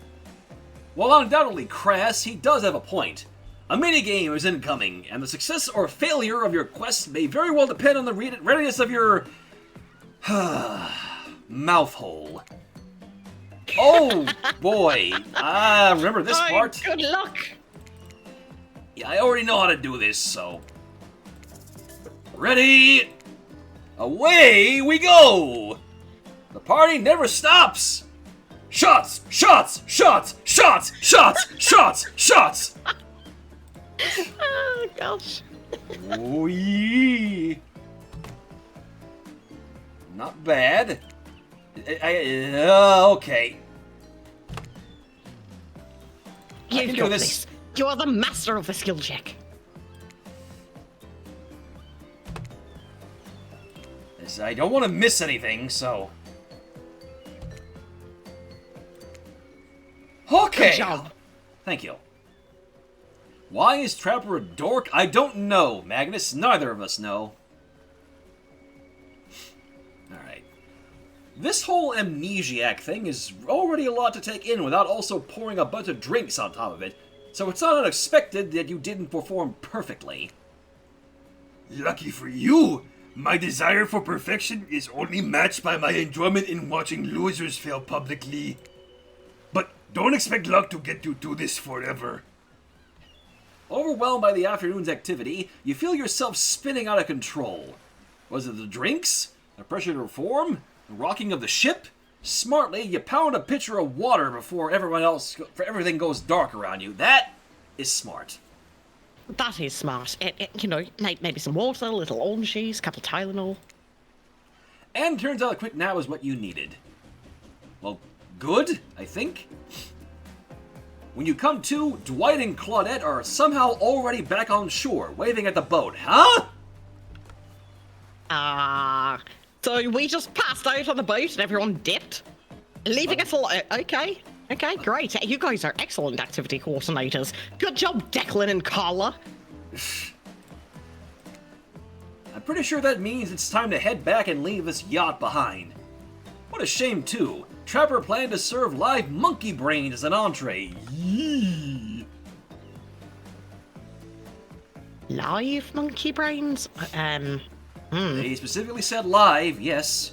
While undoubtedly crass, he does have a point. A minigame is incoming, and the success or failure of your quest may very well depend on the readiness of your... mouth hole. Oh, boy. Remember this part? Good luck! Yeah, I already know how to do this, so... Ready? Away we go! The party never stops! Shots! Shots! Shots! Shots! Shots! Shots! Shots! Oh gosh. Oh, yeah. Not bad. Okay. You've can got do this. this. You're the master of the skill check. I don't want to miss anything, so... Okay. Good job. Thank you. Why is Trapper a dork? I don't know, Magnus. Neither of us know. Alright. This whole amnesiac thing is already a lot to take in without also pouring a bunch of drinks on top of it, so it's not unexpected that you didn't perform perfectly. Lucky for you, my desire for perfection is only matched by my enjoyment in watching losers fail publicly. But don't expect luck to get you through this forever. Overwhelmed by the afternoon's activity, you feel yourself spinning out of control. Was it the drinks? The pressure to perform? The rocking of the ship? Smartly, you pound a pitcher of water before everything goes dark around you. That is smart. That is smart. You know, maybe some water, a little orange juice, a couple of Tylenol. And turns out a quick nap is what you needed. Well, good, I think. When you come to, Dwight and Claudette are somehow already back on shore, waving at the boat. Huh? So we just passed out on the boat and everyone dipped? Leaving us alone? Okay, great. You guys are excellent activity coordinators. Good job, Declan and Carla. I'm pretty sure that means it's time to head back and leave this yacht behind. What a shame, too. Trapper planned to serve live monkey brains as an entree. Yee. Live monkey brains? They specifically said live, yes.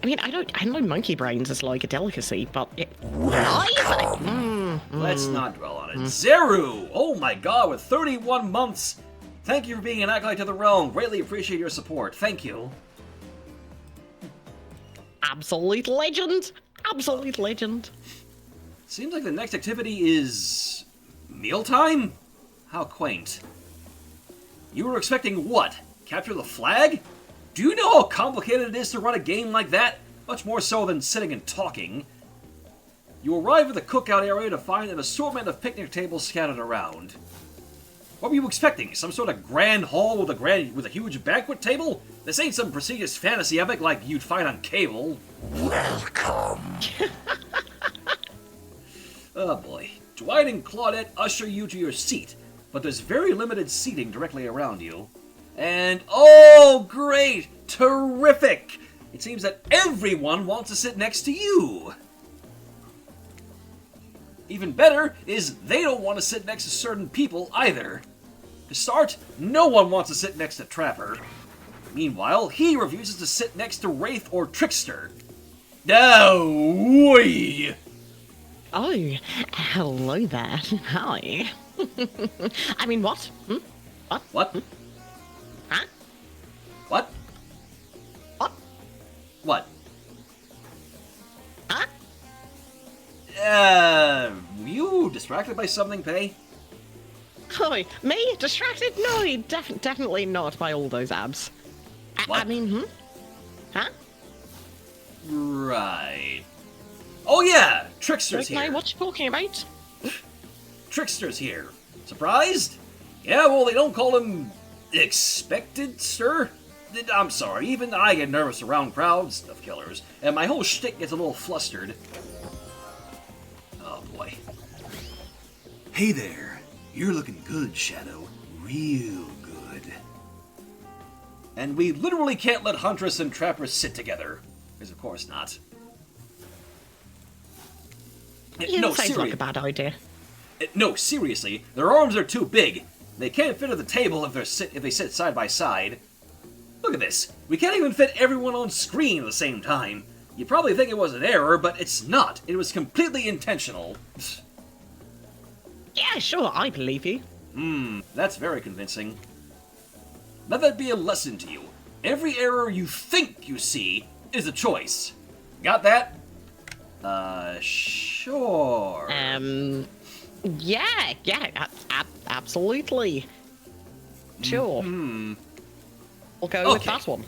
I mean, I know monkey brains is like a delicacy, but live? Let's not dwell on it. Zeru! Oh my god, with 31 months! Thank you for being an acolyte to the realm. Greatly appreciate your support. Thank you. Absolute legend. Absolute legend. Seems like the next activity is... mealtime? How quaint. You were expecting what? Capture the flag? Do you know how complicated it is to run a game like that? Much more so than sitting and talking. You arrive at the cookout area to find an assortment of picnic tables scattered around. What were you expecting? Some sort of grand hall with a huge banquet table? This ain't some prestigious fantasy epic like you'd find on cable. Welcome. Oh boy. Dwight and Claudette usher you to your seat, but there's very limited seating directly around you. And oh great! Terrific! It seems that everyone wants to sit next to you. Even better is they don't want to sit next to certain people either. To start, no one wants to sit next to Trapper. Meanwhile, he refuses to sit next to Wraith or Trickster. Oh, oi! Oh, hello there. Hi. I mean, what? What? What? Huh? What? What? What? Huh? Were you distracted by something, Pei? Oh, me? Distracted? No, definitely not by all those abs. I What? mean, Huh? Right. Oh yeah! Trickster's Okay, here. what you talking about? Trickster's here. Surprised? Yeah, well, they don't call him expected, sir. I'm sorry, even I get nervous around crowds of killers, and my whole shtick gets a little flustered. Oh boy. Hey there. You're looking good, Shadow. Real good. And we literally can't let Huntress and Trapper sit together. Because of course not. Yeah, No, that sounds like seri- a bad idea. No, seriously, their arms are too big. They can't fit at the table if they sit side by side. Look at this. We can't even fit everyone on screen at the same time. You probably think it was an error, but it's not. It was completely intentional. Yeah, sure, I believe you. That's very convincing. Let that be a lesson to you. Every error you think you see is a choice. Got that? Sure. Yeah, absolutely. Sure. We'll go with Okay. that one.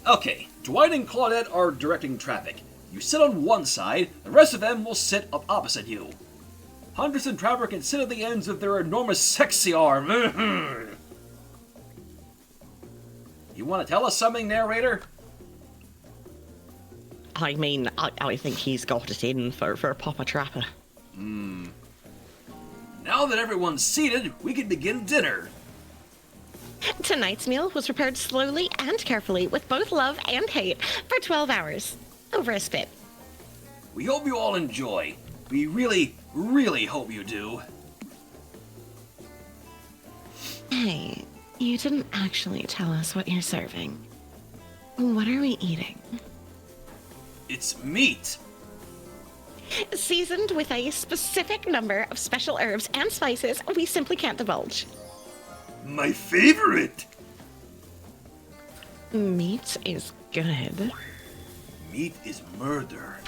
Okay, Dwight and Claudette are directing traffic. You sit on one side, the rest of them will sit up opposite you. Huntress and Trapper can sit at the ends of their enormous sexy arm. You want to tell us something, narrator? I mean, I think he's got it in for Papa Trapper. Now that everyone's seated, we can begin dinner. Tonight's meal was prepared slowly and carefully with both love and hate for 12 hours. Over a spit. We hope you all enjoy. We really, really hope you do. Hey, you didn't actually tell us what you're serving. What are we eating? It's meat. Seasoned with a specific number of special herbs and spices we simply can't divulge. My favorite! Meat is good. Meat is murder.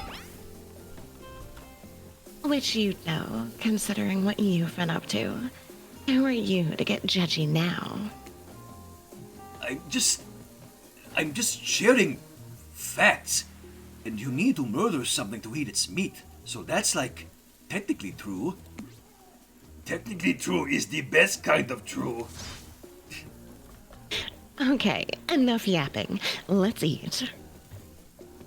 Which you know, considering what you've been up to. Who are you to get judgy now? I'm just sharing facts. And you need to murder something to eat its meat. So that's like technically true. Technically true is the best kind of true. Okay, enough yapping. Let's eat.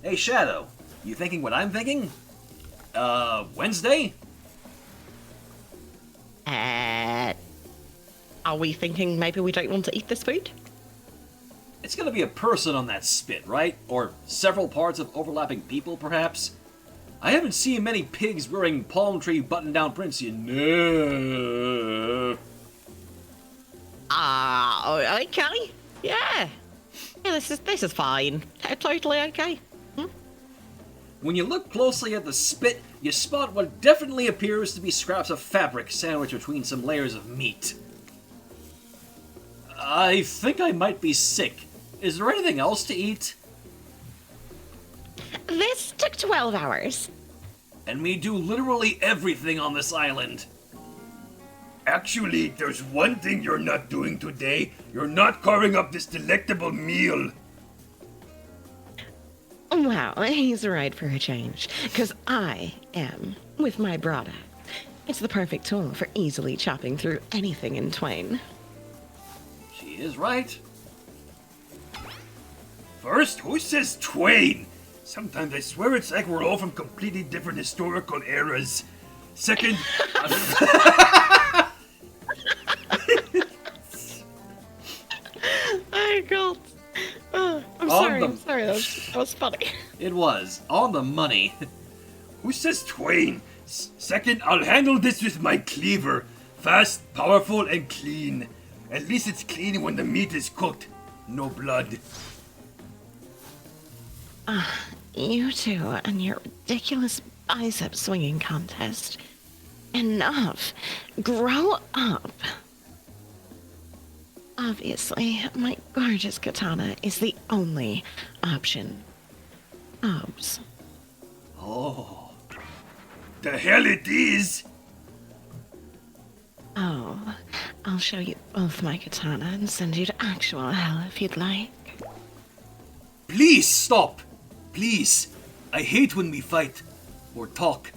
Hey, Shadow, you thinking what I'm thinking? Wednesday? Are we thinking maybe we don't want to eat this food? It's gonna be a person on that spit, right? Or several parts of overlapping people, perhaps? I haven't seen many pigs wearing palm tree button-down prints yet. No. Okay. Yeah, this is fine. Totally okay. When you look closely at the spit, you spot what definitely appears to be scraps of fabric sandwiched between some layers of meat. I think I might be sick. Is there anything else to eat? This took 12 hours. And we do literally everything on this island. Actually, there's one thing you're not doing today. You're not carving up this delectable meal. Wow, he's right for a change. Because I am, with my brada. It's the perfect tool for easily chopping through anything in twain. She is right. First, who says twain? Sometimes I swear it's like we're all from completely different historical eras. Second, Oh, God. Oh, I'm sorry, that was funny. It was. On the money. who says twain? Second, I'll handle this with my cleaver. Fast, powerful, and clean. At least it's clean when the meat is cooked. No blood. You two and your ridiculous bicep swinging contest. Enough. Grow up. Obviously, my gorgeous katana is the only option. Obs. Oh. The hell it is! Oh, I'll show you both my katana and send you to actual hell if you'd like. Please stop! Please! I hate when we fight, or talk,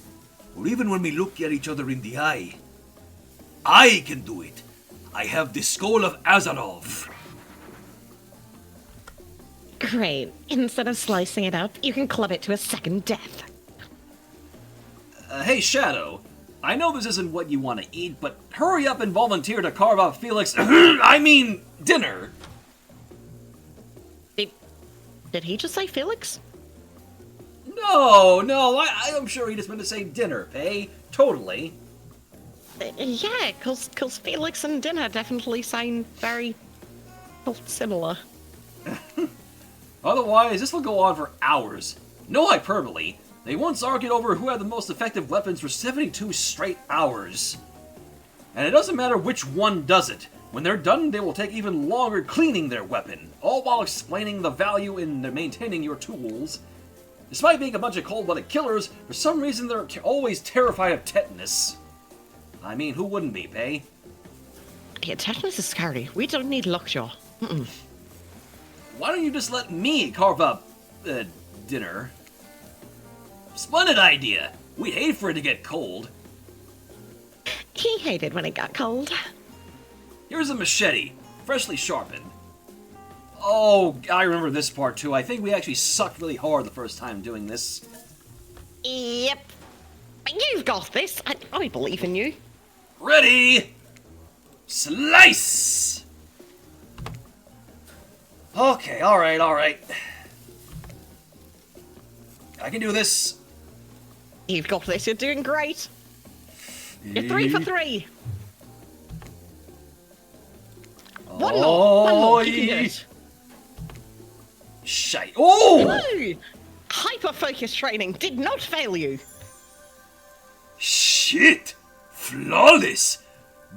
or even when we look at each other in the eye. I can do it! I have the skull of Azarov! Great. Instead of slicing it up, you can club it to a second death. Hey, Shadow. I know this isn't what you want to eat, but hurry up and volunteer to carve up Felix. I mean, dinner. Did he just say Felix? No, I'm sure he just meant to say dinner, Pay. Totally. Yeah, cause Felix and dinner definitely sound very similar. Otherwise, this will go on for hours. No hyperbole. They once argued over who had the most effective weapons for 72 straight hours. And it doesn't matter which one does it. When they're done, they will take even longer cleaning their weapon, all while explaining the value in maintaining your tools. Despite being a bunch of cold-blooded killers, for some reason they're always terrified of tetanus. I mean, who wouldn't be, Pay? Yeah, tetanus is scary. We don't need lockjaw. Why don't you just let me carve up, dinner? Splendid idea! We'd hate for it to get cold. He hated when it got cold. Here's a machete, freshly sharpened. Oh, I remember this part too. I think we actually sucked really hard the first time doing this. Yep. But you've got this. I believe in you. Ready? Slice! Okay, alright. I can do this. You've got this. You're doing great. You're 3 for 3. One more. You can do it. Shite. Oh! Woo! Hyper-focus training did not fail you. Shit! Flawless!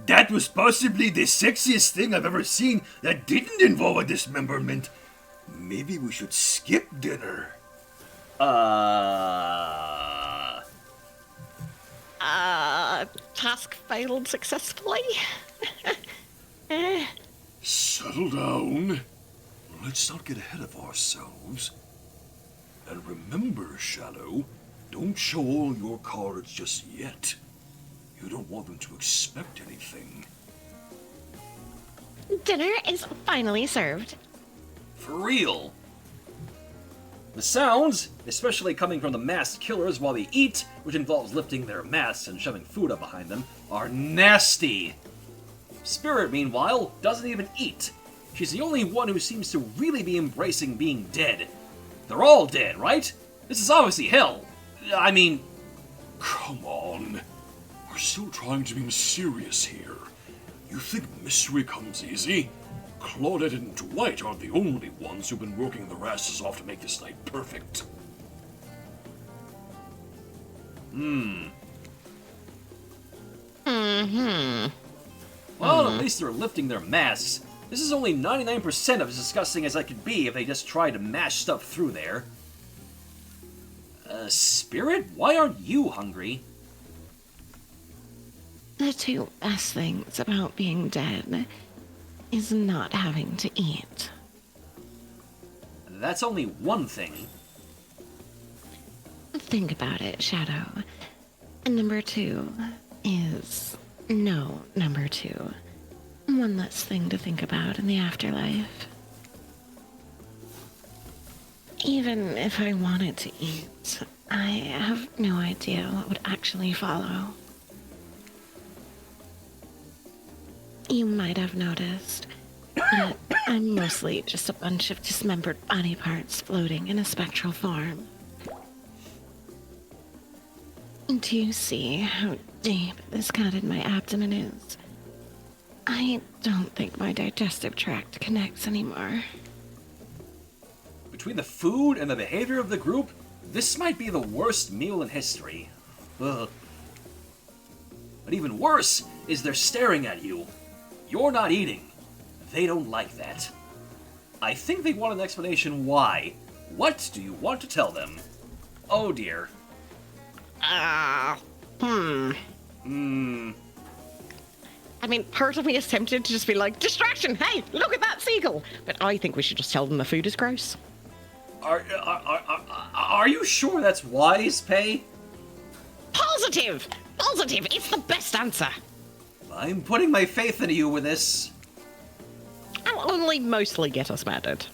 That was possibly the sexiest thing I've ever seen that didn't involve a dismemberment. Maybe we should skip dinner. Task failed successfully. Settle down. Let's not get ahead of ourselves. And remember, Shadow, don't show all your cards just yet. You don't want them to expect anything. Dinner is finally served. For real. The sounds, especially coming from the masked killers while they eat, which involves lifting their masks and shoving food up behind them, are nasty. Spirit, meanwhile, doesn't even eat. She's the only one who seems to really be embracing being dead. They're all dead, right? This is obviously hell. I mean... Come on. We're still trying to be mysterious here. You think mystery comes easy? Claudette and Dwight aren't the only ones who've been working their asses off to make this night perfect. Well, at least they're lifting their masks. This is only 99% of as disgusting as I could be if they just tried to mash stuff through there. Spirit? Why aren't you hungry? The two best things about being dead is not having to eat. That's only one thing. Think about it, Shadow. And number 2 is no number 2. One less thing to think about in the afterlife. Even if I wanted to eat, I have no idea what would actually follow. You might have noticed that I'm mostly just a bunch of dismembered body parts floating in a spectral form. Do you see how deep this cut in my abdomen is? I don't think my digestive tract connects anymore. Between the food and the behavior of the group, this might be the worst meal in history. Ugh. But even worse is they're staring at you. You're not eating. They don't like that. I think they want an explanation why. What do you want to tell them? Oh dear. I mean, part of me is tempted to just be like, distraction, hey, look at that seagull! But I think we should just tell them the food is gross. Are you sure that's wise, Pei? Positive! Positive! It's the best answer! I'm putting my faith into you with this. I'll only mostly get us murdered.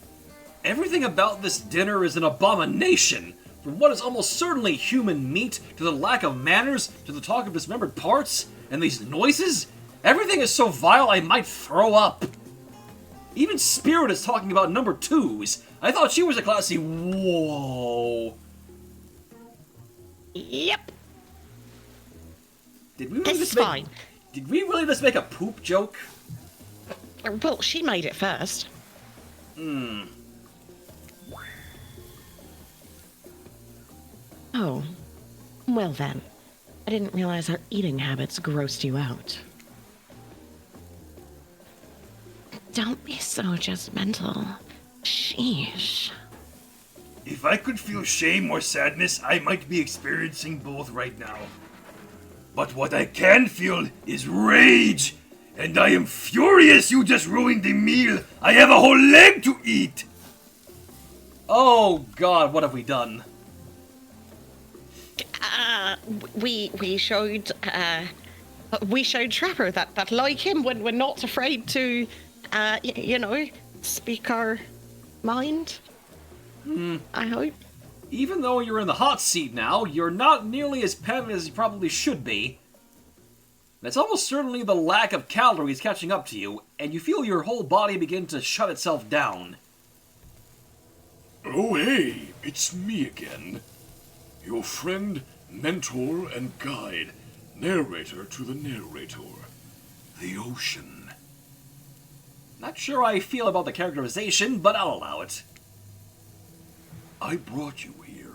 Everything about this dinner is an abomination. From what is almost certainly human meat, to the lack of manners, to the talk of dismembered parts, and these noises, everything is so vile I might throw up. Even Spirit is talking about number 2s. I thought she was a classy... Whoa. Yep. Did we really This is fine. Did we really just make a poop joke? Well, she made it first. Oh. Well then. I didn't realize our eating habits grossed you out. Don't be so judgmental. Sheesh. If I could feel shame or sadness, I might be experiencing both right now. But what I can feel is rage! And I am furious you just ruined the meal! I have a whole leg to eat! Oh god, what have we done? We showed Trapper that like him when we're not afraid to, you know, speak our mind. I hope. Even though you're in the hot seat now, you're not nearly as panicked as you probably should be. That's almost certainly the lack of calories catching up to you, and you feel your whole body begin to shut itself down. Oh hey, it's me again. Your friend, mentor, and guide. Narrator to the narrator. The ocean. Not sure how I feel about the characterization, but I'll allow it. I brought you here,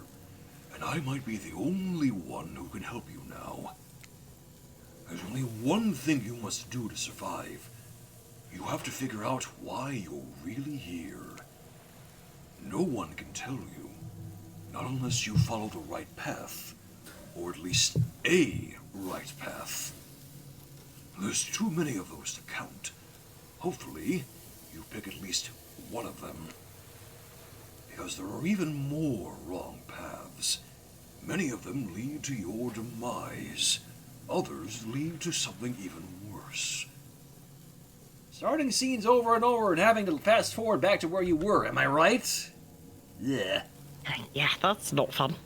and I might be the only one who can help you now. There's only one thing you must do to survive. You have to figure out why you're really here. No one can tell you, not unless you follow the right path, or at least a right path. There's too many of those to count. Hopefully, you pick at least one of them. Because there are even more wrong paths. Many of them lead to your demise. Others lead to something even worse. Starting scenes over and over and having to fast forward back to where you were, am I right? Yeah. Yeah, that's not fun.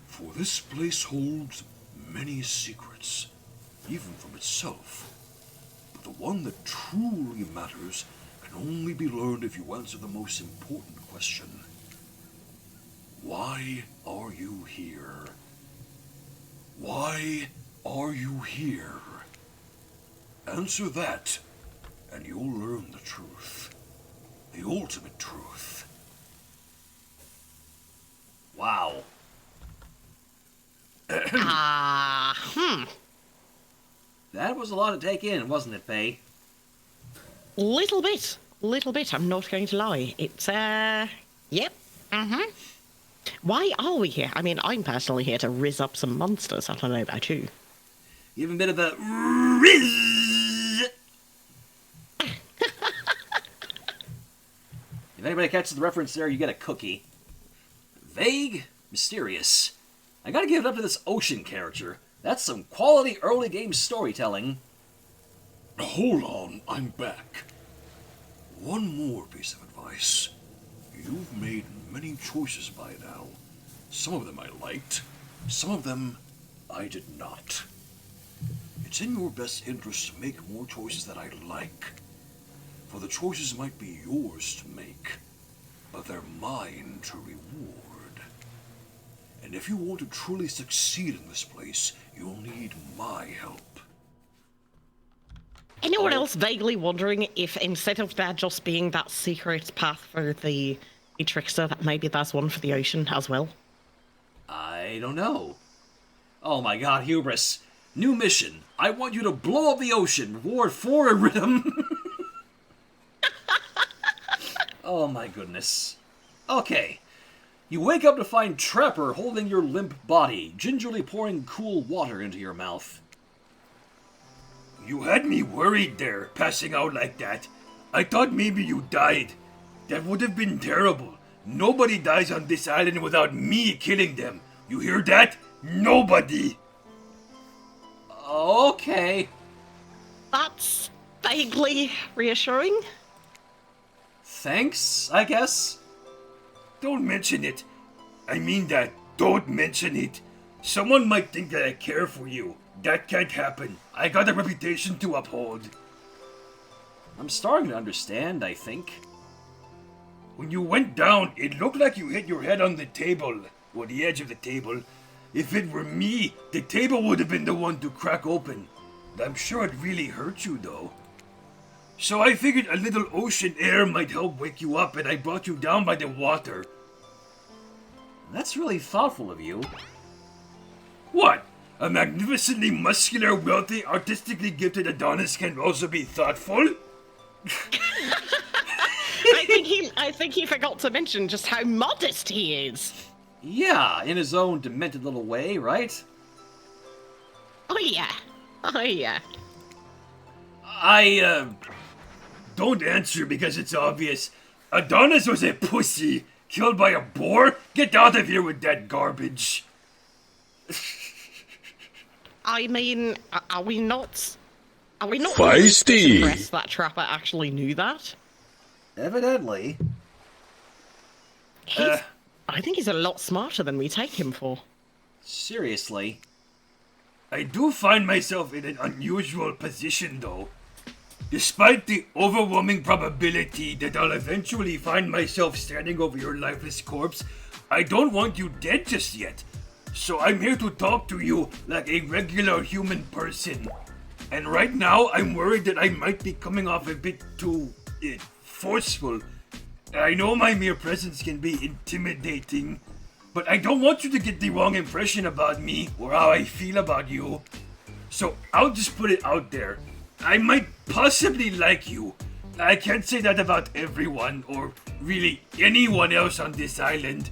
For this place holds many secrets, even from itself. But the one that truly matters can only be learned if you answer the most important question. Why are you here? Why are you here? Answer that, and you'll learn the truth. The ultimate truth. Wow. That was a lot to take in, wasn't it, Faye? Little bit. Little bit, I'm not going to lie. It's, yep. Why are we here? I mean, I'm personally here to riz up some monsters. I don't know about you. You have a bit of a riz. If anybody catches the reference there, you get a cookie. Vague, mysterious. I gotta give it up to this ocean character. That's some quality early game storytelling. Hold on, I'm back. One more piece of advice. You've made many choices by now. Some of them I liked, some of them I did not. It's in your best interest to make more choices that I like. For the choices might be yours to make, but they're mine to reward. And if you want to truly succeed in this place, you'll need my help. Anyone else vaguely wondering if instead of there just being that secret path for the trickster, that maybe there's one for the ocean as well? I don't know. Oh my god, hubris. New mission. I want you to blow up the ocean. Reward 4 a rhythm. Oh my goodness. Okay. You wake up to find Trapper holding your limp body, gingerly pouring cool water into your mouth. You had me worried there, passing out like that. I thought maybe you died. That would have been terrible. Nobody dies on this island without me killing them. You hear that? Nobody! Okay. That's vaguely reassuring. Thanks, I guess. Don't mention it. I mean that. Don't mention it. Someone might think that I care for you. That can't happen. I got a reputation to uphold. I'm starting to understand, I think. When you went down, it looked like you hit your head on the table, or the edge of the table. If it were me, the table would have been the one to crack open. I'm sure it really hurt you, though. So I figured a little ocean air might help wake you up, and I brought you down by the water. That's really thoughtful of you. What? A magnificently muscular, wealthy, artistically gifted Adonis can also be thoughtful? I think he forgot to mention just how modest he is. Yeah, in his own demented little way, right? Oh yeah. Oh yeah. Don't answer because it's obvious. Adonis was a pussy. Killed by a boar? Get out of here with that garbage. I mean, are we not Feisty. impressed that Trapper actually knew that? Evidently. I think he's a lot smarter than we take him for. Seriously. I do find myself in an unusual position, though. Despite the overwhelming probability that I'll eventually find myself standing over your lifeless corpse, I don't want you dead just yet. So I'm here to talk to you like a regular human person. And right now, I'm worried that I might be coming off a bit too forceful. I know my mere presence can be intimidating, but I don't want you to get the wrong impression about me or how I feel about you. So I'll just put it out there. I might possibly like you. I can't say that about everyone or really anyone else on this island.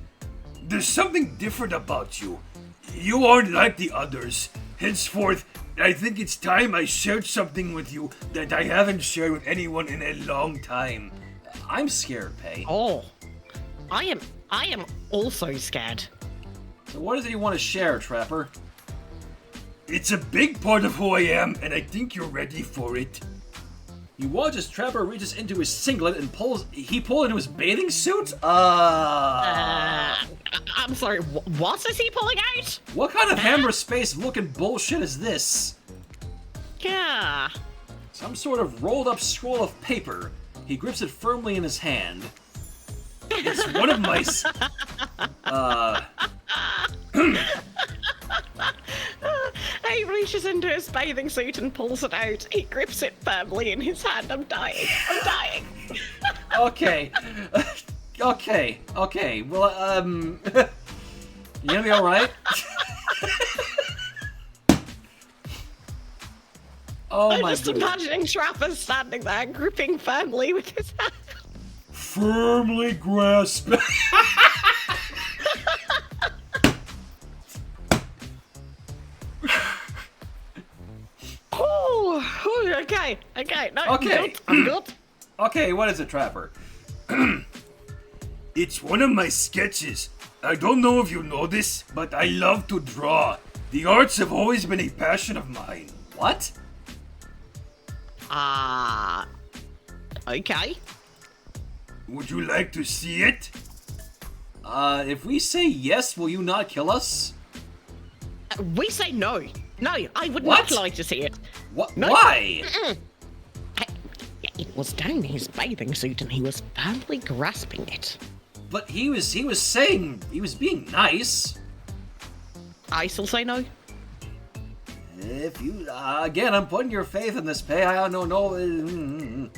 There's something different about you. You aren't like the others. Henceforth, I think it's time I shared something with you that I haven't shared with anyone in a long time. I'm scared, Pay. Oh, I am also scared. So what is it you want to share, Trapper? It's a big part of who I am, and I think you're ready for it. You watch as Trapper reaches into his singlet and pulled into his bathing suit? I'm sorry, what is he pulling out? What kind of Hammer Space looking bullshit is this? Yeah. Some sort of rolled up scroll of paper. He grips it firmly in his hand. It's one of my... He reaches into his bathing suit and pulls it out. He grips it firmly in his hand. I'm dying. I'm dying. Okay. Okay. Well, you gonna be alright? Oh I'm my just goodness. imagining Trapper standing there, gripping firmly with his hand. Firmly grasp. Oh, okay. No, Okay. I'm good. Okay, what is it, Trapper? It's one of my sketches. I don't know if you know this, but I love to draw. The arts have always been a passion of mine. What? Okay. Would you like to see it? If we say yes, will you not kill us? We say no. No, I would What? not like to see it. What? No. Why? It was down in his bathing suit and he was firmly grasping it. But he was saying he was being nice. I still say no. If you again, I'm putting your faith in this, Pay. I don't know.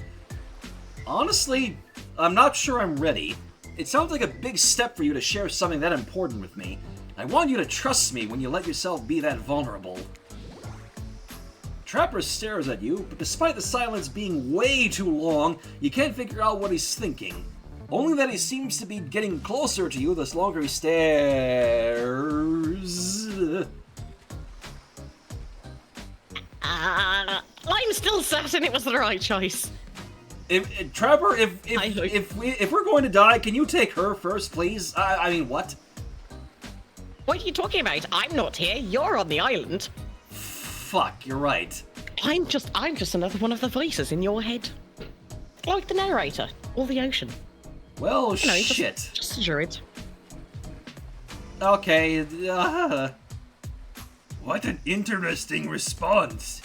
Honestly, I'm not sure I'm ready. It sounds like a big step for you to share something that important with me. I want you to trust me when you let yourself be that vulnerable. Trapper stares at you, but despite the silence being way too long, you can't figure out what he's thinking. Only that he seems to be getting closer to you the longer he stares. I'm still certain it was the right choice. Trapper, I hope- if we're going to die, can you take her first, please? I mean, what? What are you talking about? I'm not here. You're on the island. Fuck, you're right. I'm just another one of the voices in your head. Like the narrator or the ocean. Well, You know, shit. Just a druid. Okay, What an interesting response.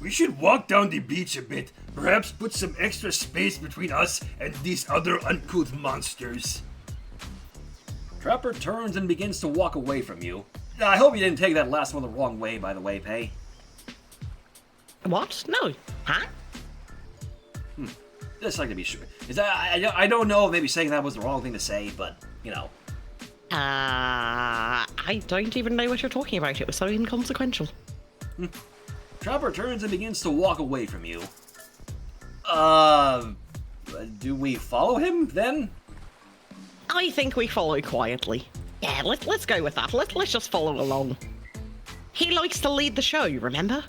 We should walk down the beach a bit. Perhaps put some extra space between us and these other uncouth monsters. Trapper turns and begins to walk away from you. I hope you didn't take that last one the wrong way, by the way, Pay. What? No. Huh? Just like to be sure. Is that I don't know if maybe saying that was the wrong thing to say, but, you know. I don't even know what you're talking about. It was so inconsequential. Trapper turns and begins to walk away from you. Do we follow him, then? I think we follow quietly. Yeah, let's go with that. Let's just follow along. He likes to lead the show, remember?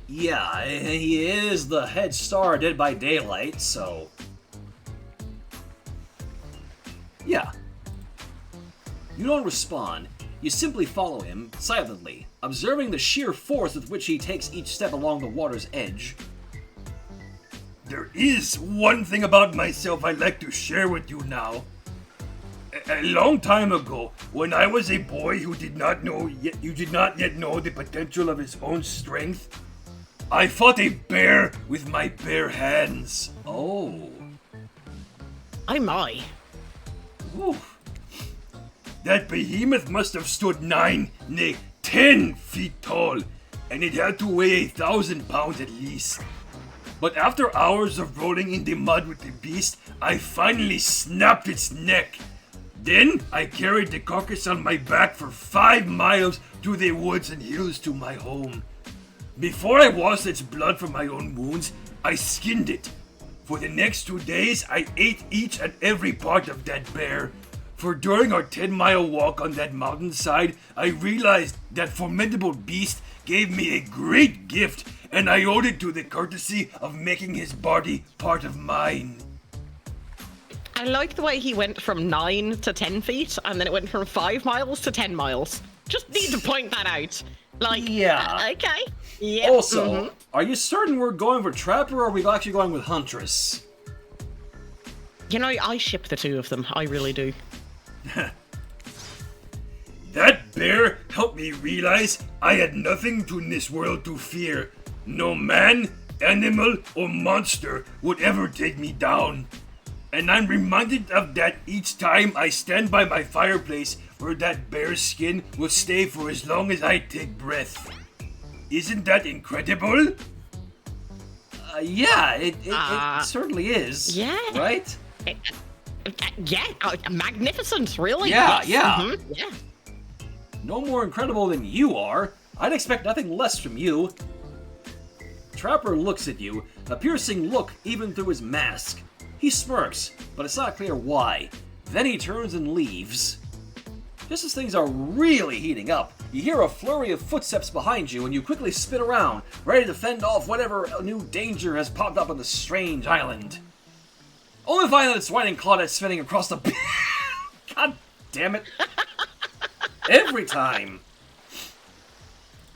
Yeah, he is the head star Dead by Daylight, so... Yeah. You don't respond. You simply follow him, silently, observing the sheer force with which he takes each step along the water's edge. there is one thing about myself I'd like to share with you now. A long time ago, when I was a boy who did not yet know the potential of his own strength, I fought a bear with my bare hands. Oh. My. Oof. That behemoth must have stood 9, nay, 10 feet tall, and it had to weigh 1,000 pounds at least. But after hours of rolling in the mud with the beast, I finally snapped its neck. Then I carried the carcass on my back for 5 miles through the woods and hills to my home. Before I washed its blood from my own wounds, I skinned it. For the next 2 days, I ate each and every part of that bear. For during our 10-mile walk on that mountainside, I realized that formidable beast gave me a great gift, and I owed it to the courtesy of making his body part of mine. I like the way he went from 9 to 10 feet, and then it went from 5 miles to 10 miles. Just need to point that out. Like, Yeah. Okay. Yeah. Also, are you certain we're going for Trapper, or are we actually going with Huntress? You know, I ship the two of them. I really do. That bear helped me realize I had nothing in this world to fear. No man, animal, or monster would ever take me down. And I'm reminded of that each time I stand by my fireplace where that bear's skin will stay for as long as I take breath. Isn't that incredible? Yeah, it certainly is. Yeah. Right? Yeah, magnificent, really. Yeah, Yes. yeah. Yeah. No more incredible than you are. I'd expect nothing less from you. Trapper looks at you, a piercing look even through his mask. He smirks, but it's not clear why. Then he turns and leaves. Just as things are really heating up, you hear a flurry of footsteps behind you and you quickly spin around, ready to fend off whatever new danger has popped up on this strange island. Only to find that it's White and Claudette spinning across the... God damn it. Every time.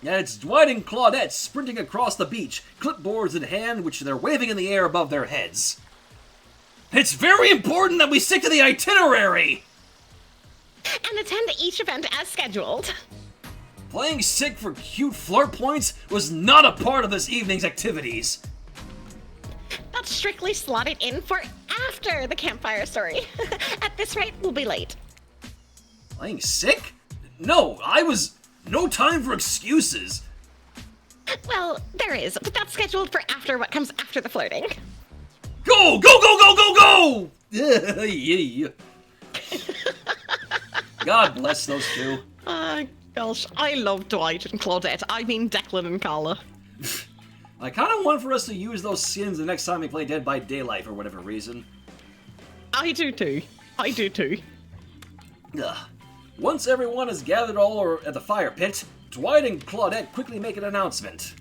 And it's Dwight and Claudette sprinting across the beach, clipboards in hand, which they're waving in the air above their heads. It's very important that we stick to the itinerary! And attend each event as scheduled. Playing sick for cute flirt points was not a part of this evening's activities. That's strictly slotted in for after the campfire story. At this rate, we'll be late. Playing sick? No, no time for excuses. Well, there is, but that's scheduled for after what comes after the flirting. Go, go, go, go, go, go! Yeah. God bless those two. Gosh, I love Dwight and Claudette. I mean Declan and Carla. I kind of want for us to use those skins the next time we play Dead by Daylight for whatever reason. I do too. Ugh. Once everyone is gathered at the fire pit, Dwight and Claudette quickly make an announcement.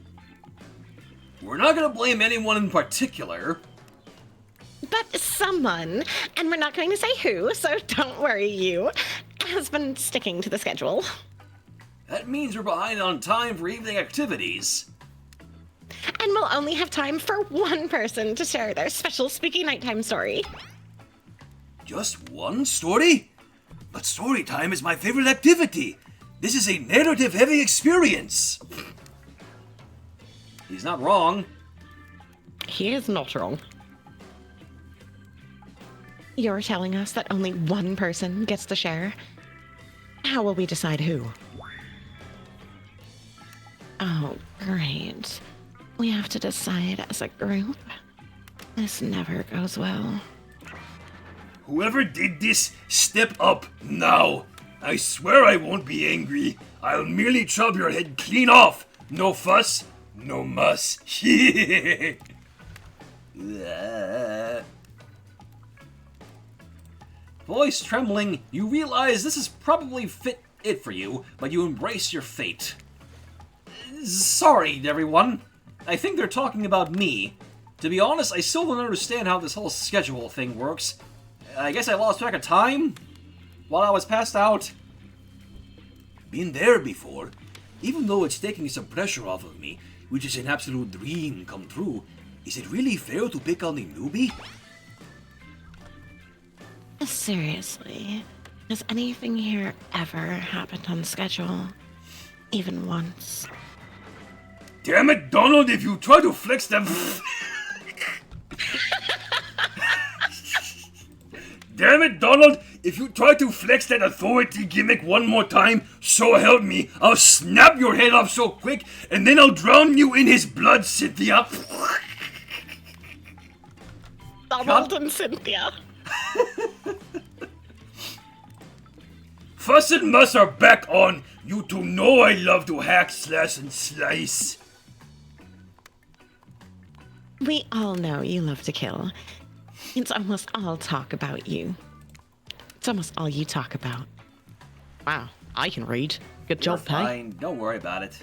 We're not going to blame anyone in particular. But someone, and we're not going to say who, so don't worry you, has been sticking to the schedule. That means we're behind on time for evening activities. And we'll only have time for one person to share their special spooky nighttime story. Just one story? But story time is my favorite activity. This is a narrative-heavy experience. He's not wrong. He is not wrong. You're telling us that only one person gets to share? How will we decide who? Oh, great. We have to decide as a group. This never goes well. Whoever did this, step up now. I swear I won't be angry. I'll merely chop your head clean off. No fuss, no muss. Voice trembling, you realize this is probably it for you, but you embrace your fate. Sorry, everyone. I think they're talking about me. To be honest, I still don't understand how this whole schedule thing works. I guess I lost track of time while I was passed out. Been there before. Even though it's taking some pressure off of me, which is an absolute dream come true, Is it really fair to pick on the newbie? Seriously, has anything here ever happened on schedule? Even once? Damn it, Donald, if you try to flex that... Damn it, Donald, if you try to flex that authority gimmick one more time, so help me, I'll snap your head off so quick, and then I'll drown you in his blood, Cynthia. Donald and Cynthia. Fuss and Muss are back on. You two know I love to hack, slash, and slice. We all know you love to kill. It's almost all talk about you. It's almost all you talk about. Wow, I can read. Good You're job, Pay. fine. Don't worry about it.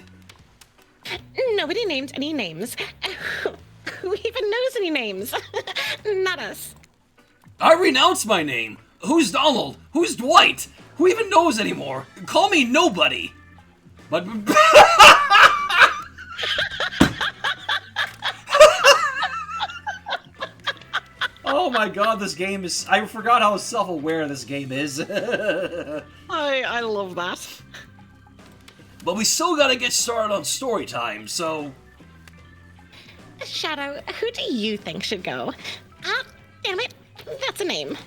Nobody named any names. Who even knows any names? Not us. I renounce my name. Who's Donald? Who's Dwight? Who even knows anymore? Call me nobody. But... Oh my god, this game is... I forgot how self-aware this game is. I love that. But we still gotta get started on story time, so... Shadow, who do you think should go? Ah, damn it. That's a name.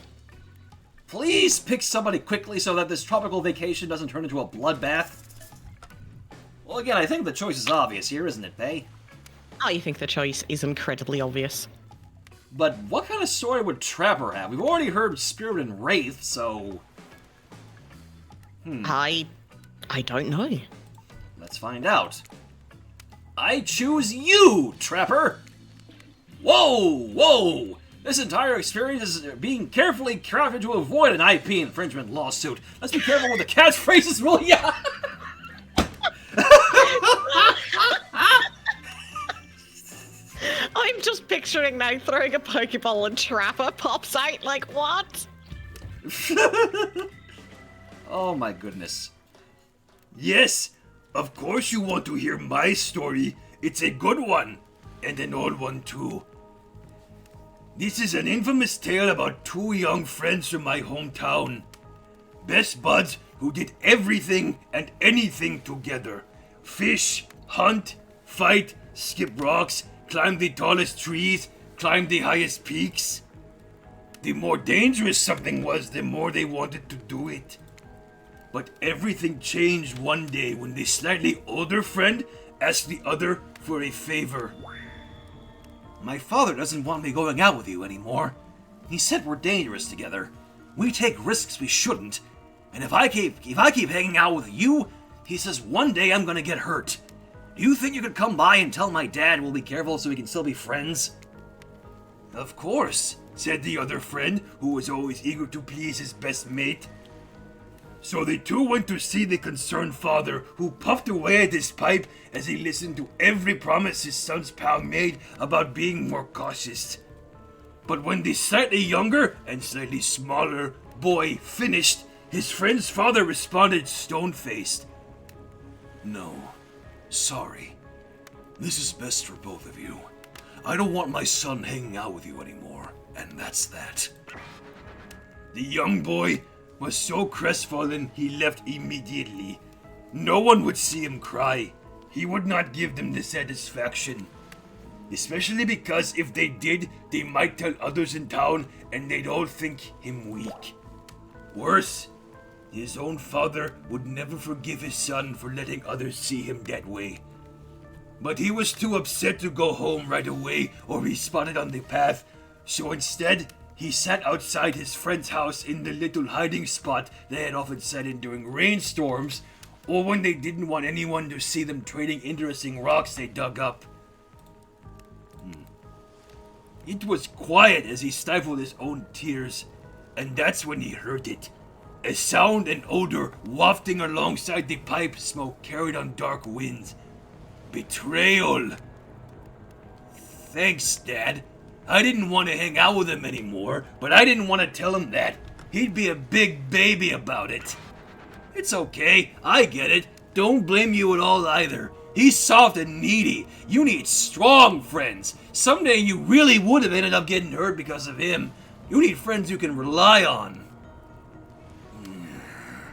Please pick somebody quickly so that this tropical vacation doesn't turn into a bloodbath. Well, again, I think the choice is obvious here, isn't it, Bay? I think the choice is incredibly obvious. But what kind of story would Trapper have? We've already heard Spirit and Wraith, so... I don't know. Let's find out. I choose you, Trapper! Whoa! Whoa! This entire experience is being carefully crafted to avoid an IP infringement lawsuit. Let's be careful with the catchphrases, will ya? I'm just picturing now throwing a Pokeball and Trapper pops out like, what? Oh my goodness. Yes, of course you want to hear my story. It's a good one, and an old one too. This is an infamous tale about two young friends from my hometown. Best buds who did everything and anything together. Fish, hunt, fight, skip rocks, climb the tallest trees, climb the highest peaks. The more dangerous something was, the more they wanted to do it. But everything changed one day when the slightly older friend asked the other for a favor. My father doesn't want me going out with you anymore. He said we're dangerous together. We take risks we shouldn't. And if I keep hanging out with you, he says one day I'm gonna get hurt. Do you think you could come by and tell my dad we'll be careful so we can still be friends? Of course, said the other friend, who was always eager to please his best mate. So the two went to see the concerned father, who puffed away at his pipe as he listened to every promise his son's pal made about being more cautious. But when the slightly younger and slightly smaller boy finished, his friend's father responded stone-faced. No. Sorry. This is best for both of you. I don't want my son hanging out with you anymore, and that's that. The young boy was so crestfallen he left immediately. No one would see him cry. He would not give them the satisfaction. Especially because if they did, they might tell others in town and they'd all think him weak. Worse, his own father would never forgive his son for letting others see him that way. But he was too upset to go home right away or be spotted on the path, so instead, he sat outside his friend's house in the little hiding spot they had often sat in during rainstorms, or when they didn't want anyone to see them trading interesting rocks they dug up. It was quiet as he stifled his own tears, and that's when he heard it. A sound and odor wafting alongside the pipe smoke carried on dark winds. Betrayal. Thanks, Dad. I didn't want to hang out with him anymore, but I didn't want to tell him that. He'd be a big baby about it. It's okay, I get it. Don't blame you at all either. He's soft and needy. You need strong friends. Someday you really would have ended up getting hurt because of him. You need friends you can rely on.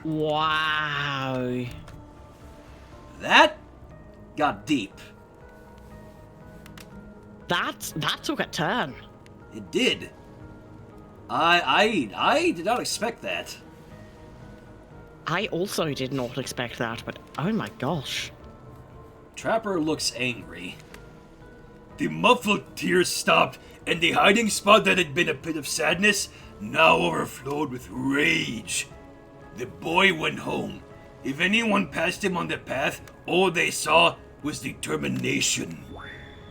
Wow. That got deep. That took a turn. It did. I did not expect that. I also did not expect that, but oh my gosh. Trapper looks angry. The muffled tears stopped, and the hiding spot that had been a pit of sadness now overflowed with rage. The boy went home. If anyone passed him on the path, all they saw was determination.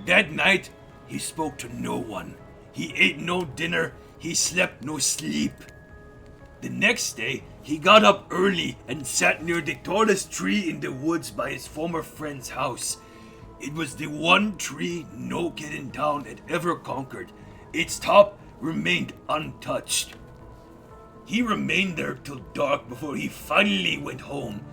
That night, he spoke to no one. He ate no dinner. He slept no sleep. The next day, he got up early and sat near the tallest tree in the woods by his former friend's house. It was the one tree no kid in town had ever conquered. Its top remained untouched. He remained there till dark before he finally went home.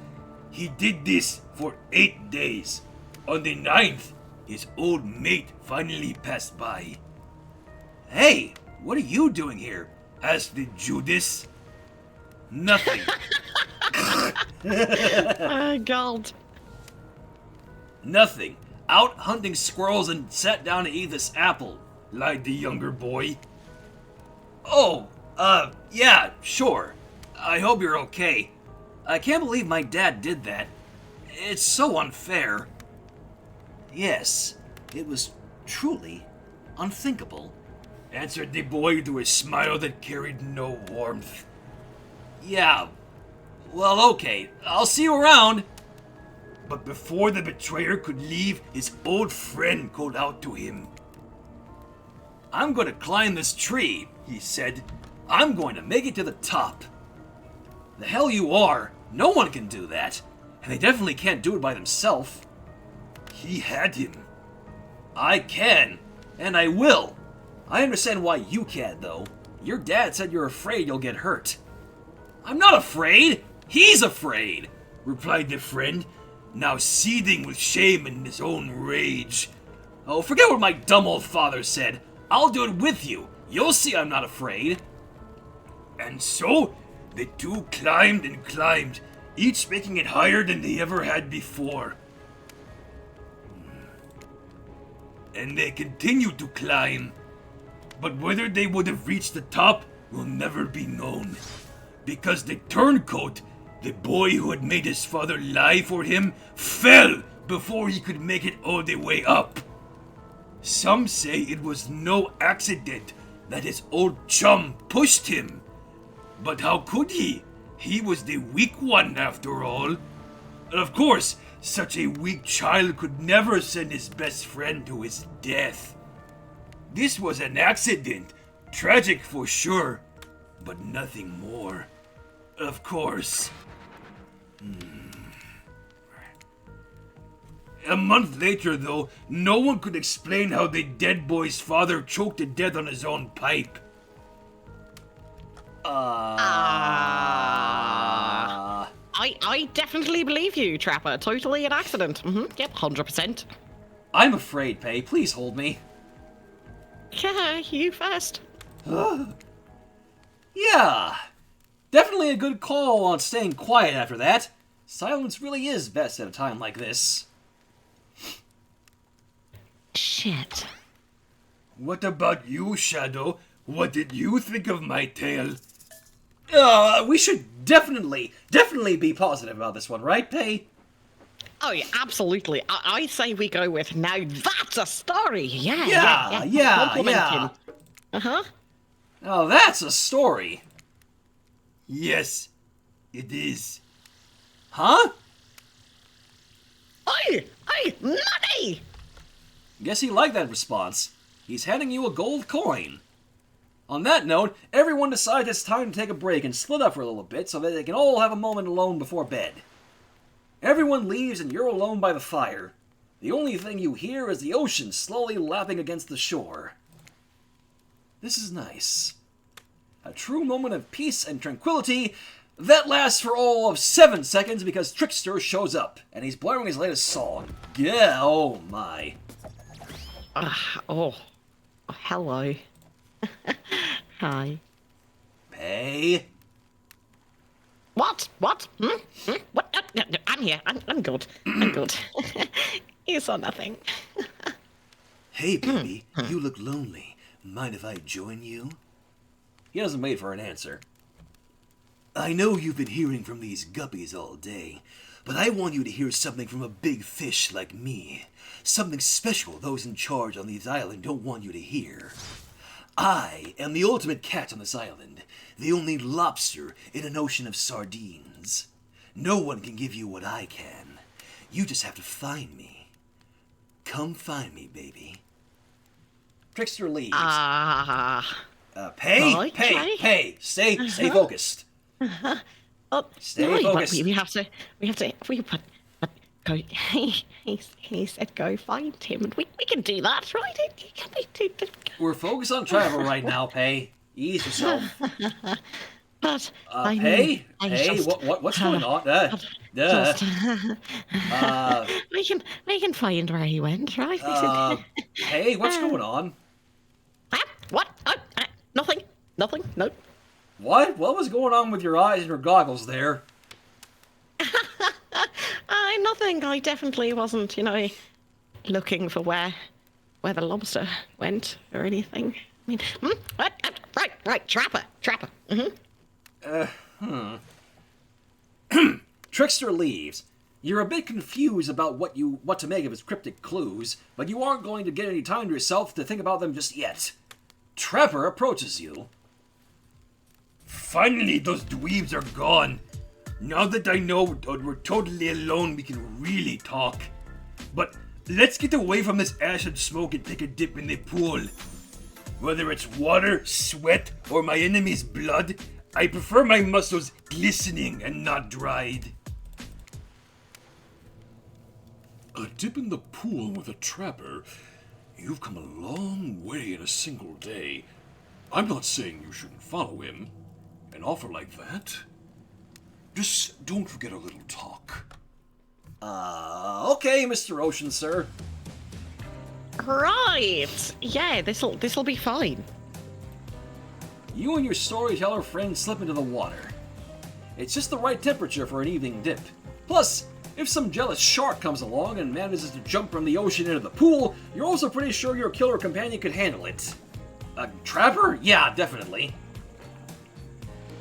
He did this for 8 days. On the 9th, his old mate finally passed by. Hey, what are you doing here? Asked the Judas. Nothing. Oh god. Nothing. Out hunting squirrels and sat down to eat this apple, Lied the younger boy. Oh, yeah, sure. I hope you're okay. I can't believe my dad did that. It's so unfair. Yes, it was truly unthinkable. Answered the boy with a smile that carried no warmth. Yeah, well, okay. I'll see you around. But before the betrayer could leave, his old friend called out to him. I'm going to climb this tree, he said. I'm going to make it to the top. The hell you are. No one can do that. And they definitely can't do it by themselves. He had him. I can, and I will. I understand why you can't, though. Your dad said you're afraid you'll get hurt. I'm not afraid. He's afraid, replied the friend, now seething with shame and his own rage. Oh, forget what my dumb old father said. I'll do it with you. You'll see I'm not afraid. And so, the two climbed and climbed, each making it higher than they ever had before. And they continued to climb. But whether they would have reached the top will never be known. Because the turncoat, the boy who had made his father lie for him, fell before he could make it all the way up. Some say it was no accident that his old chum pushed him. But how could he? He was the weak one after all. And of course, such a weak child could never send his best friend to his death. This was an accident, tragic for sure, but nothing more. Of course. A month later, though, no one could explain how the dead boy's father choked to death on his own pipe. I definitely believe you, Trapper. Totally an accident. Yep, 100%. I'm afraid, Pay. Please hold me. Yeah, you first. Yeah. Definitely a good call on staying quiet after that. Silence really is best at a time like this. Shit. What about you, Shadow? What did you think of my tale? We should definitely be positive about this one, right, Pay? Oh, yeah, absolutely. I say we go with now that's a story. Yeah. Yeah. Complimenting. Uh-huh. Oh, that's a story. Yes, it is. Huh? Oi, money! Guess he liked that response. He's handing you a gold coin. On that note, everyone decides it's time to take a break and split up for a little bit so that they can all have a moment alone before bed. Everyone leaves and you're alone by the fire. The only thing you hear is the ocean slowly lapping against the shore. This is nice. A true moment of peace and tranquility That lasts for all of 7 seconds because Trickster shows up, and he's blaring his latest song. Yeah, oh my. Oh, hello. Hi. Hey. What? What? What? No, I'm here. I'm good. I'm good. You saw nothing. Hey, baby, you look lonely. Mind if I join you? He doesn't wait for an answer. I know you've been hearing from these guppies all day, but I want you to hear something from a big fish like me. Something special those in charge on this island don't want you to hear. I am the ultimate cat on this island, the only lobster in an ocean of sardines. No one can give you what I can. You just have to find me. Come find me, baby. Trickster leaves. Pay? Pay. Stay focused. Oh, Stay no, focused. We have to, but go, he said go find him, and we can do that, right? We're focused on travel right now, Pay. Ease yourself. But Pay? What's going on? We can find where he went, right? Pay, what's going on? What? Nothing. Nope. What? What was going on with your eyes and your goggles there? Nothing. I definitely wasn't, looking for where the lobster went or anything. I mean, right, Trapper. Trickster leaves. You're a bit confused about what to make of his cryptic clues, but you aren't going to get any time to yourself to think about them just yet. Trapper approaches you. Finally, those dweebs are gone. Now that I know we're totally alone, we can really talk. But let's get away from this ash and smoke and take a dip in the pool. Whether it's water, sweat, or my enemy's blood, I prefer my muscles glistening and not dried. A dip in the pool with a trapper? You've come a long way in a single day. I'm not saying you shouldn't follow him. An offer like that? Just don't forget a little talk. Okay, Mr. Ocean, sir. Right. Yeah, this'll be fine. You and your storyteller friend slip into the water. It's just the right temperature for an evening dip. Plus, if some jealous shark comes along and manages to jump from the ocean into the pool, you're also pretty sure your killer companion could handle it. A trapper? Yeah, definitely.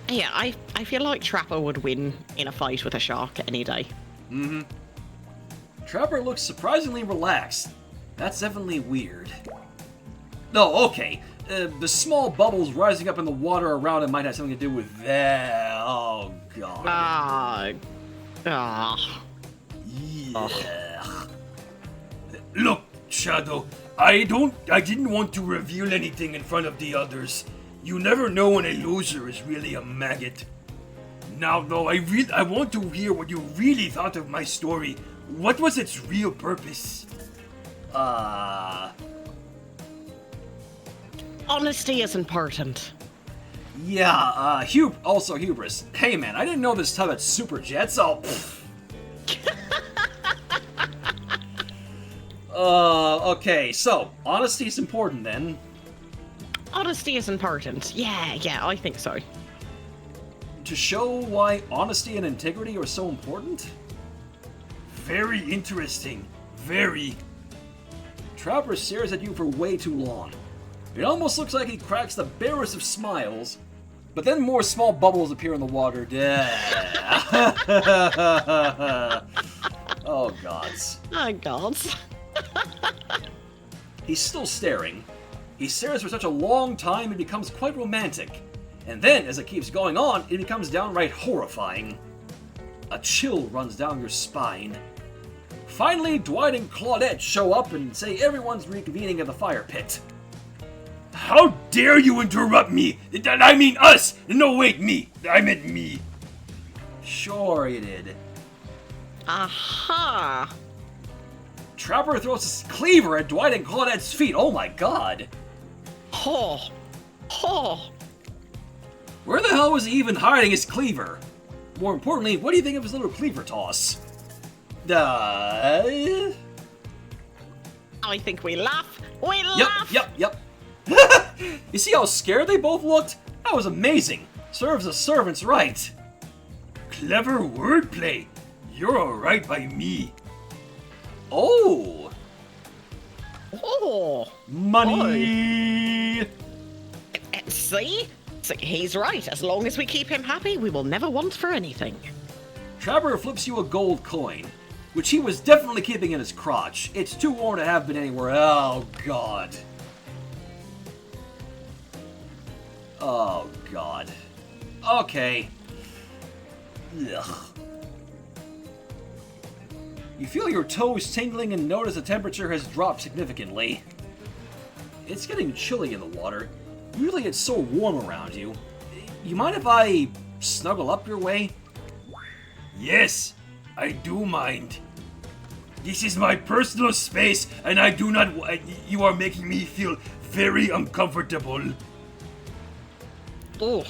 Yeah, I feel like Trapper would win in a fight with a shark any day. Mm-hmm. Trapper looks surprisingly relaxed. That's definitely weird. No, okay. The small bubbles rising up in the water around him might have something to do with that. Oh, God. Yeah. Look, Shadow, I didn't want to reveal anything in front of the others. You never know when a loser is really a maggot. Now, though, I want to hear what you really thought of my story. What was its real purpose? Honesty is important. Yeah, also hubris. Hey, man, I didn't know this tub had super jets, oh, okay, so, honesty is important then. Honesty is important. Yeah, I think so. To show why honesty and integrity are so important? Very interesting. Very. Trapper stares at you for way too long. It almost looks like he cracks the barest of smiles, but then more small bubbles appear in the water. Oh, gods. Oh, gods. He's still staring. He stares for such a long time it becomes quite romantic. And then, as it keeps going on, it becomes downright horrifying. A chill runs down your spine. Finally, Dwight and Claudette show up and say everyone's reconvening at the fire pit. How dare you interrupt me? I mean us! No, wait, me. I meant me. Sure you did. Aha! Trapper throws his cleaver at Dwight and Claudette's feet. Oh my god. Oh. Where the hell was he even hiding his cleaver? More importantly, what do you think of his little cleaver toss? Uh... I think we laugh. We laugh. Yep. You see how scared they both looked? That was amazing. Serves a servant's right. Clever wordplay. You're alright by me. Oh. Oh. Money. See? He's right. As long as we keep him happy, we will never want for anything. Trapper flips you a gold coin, which he was definitely keeping in his crotch. It's too warm to have been anywhere. Oh, God. Oh, God. Okay. Ugh. You feel your toes tingling and notice the temperature has dropped significantly. It's getting chilly in the water. Usually it's so warm around you. You mind if I snuggle up your way? Yes, I do mind. This is my personal space, and I do not. You are making me feel very uncomfortable. Oh.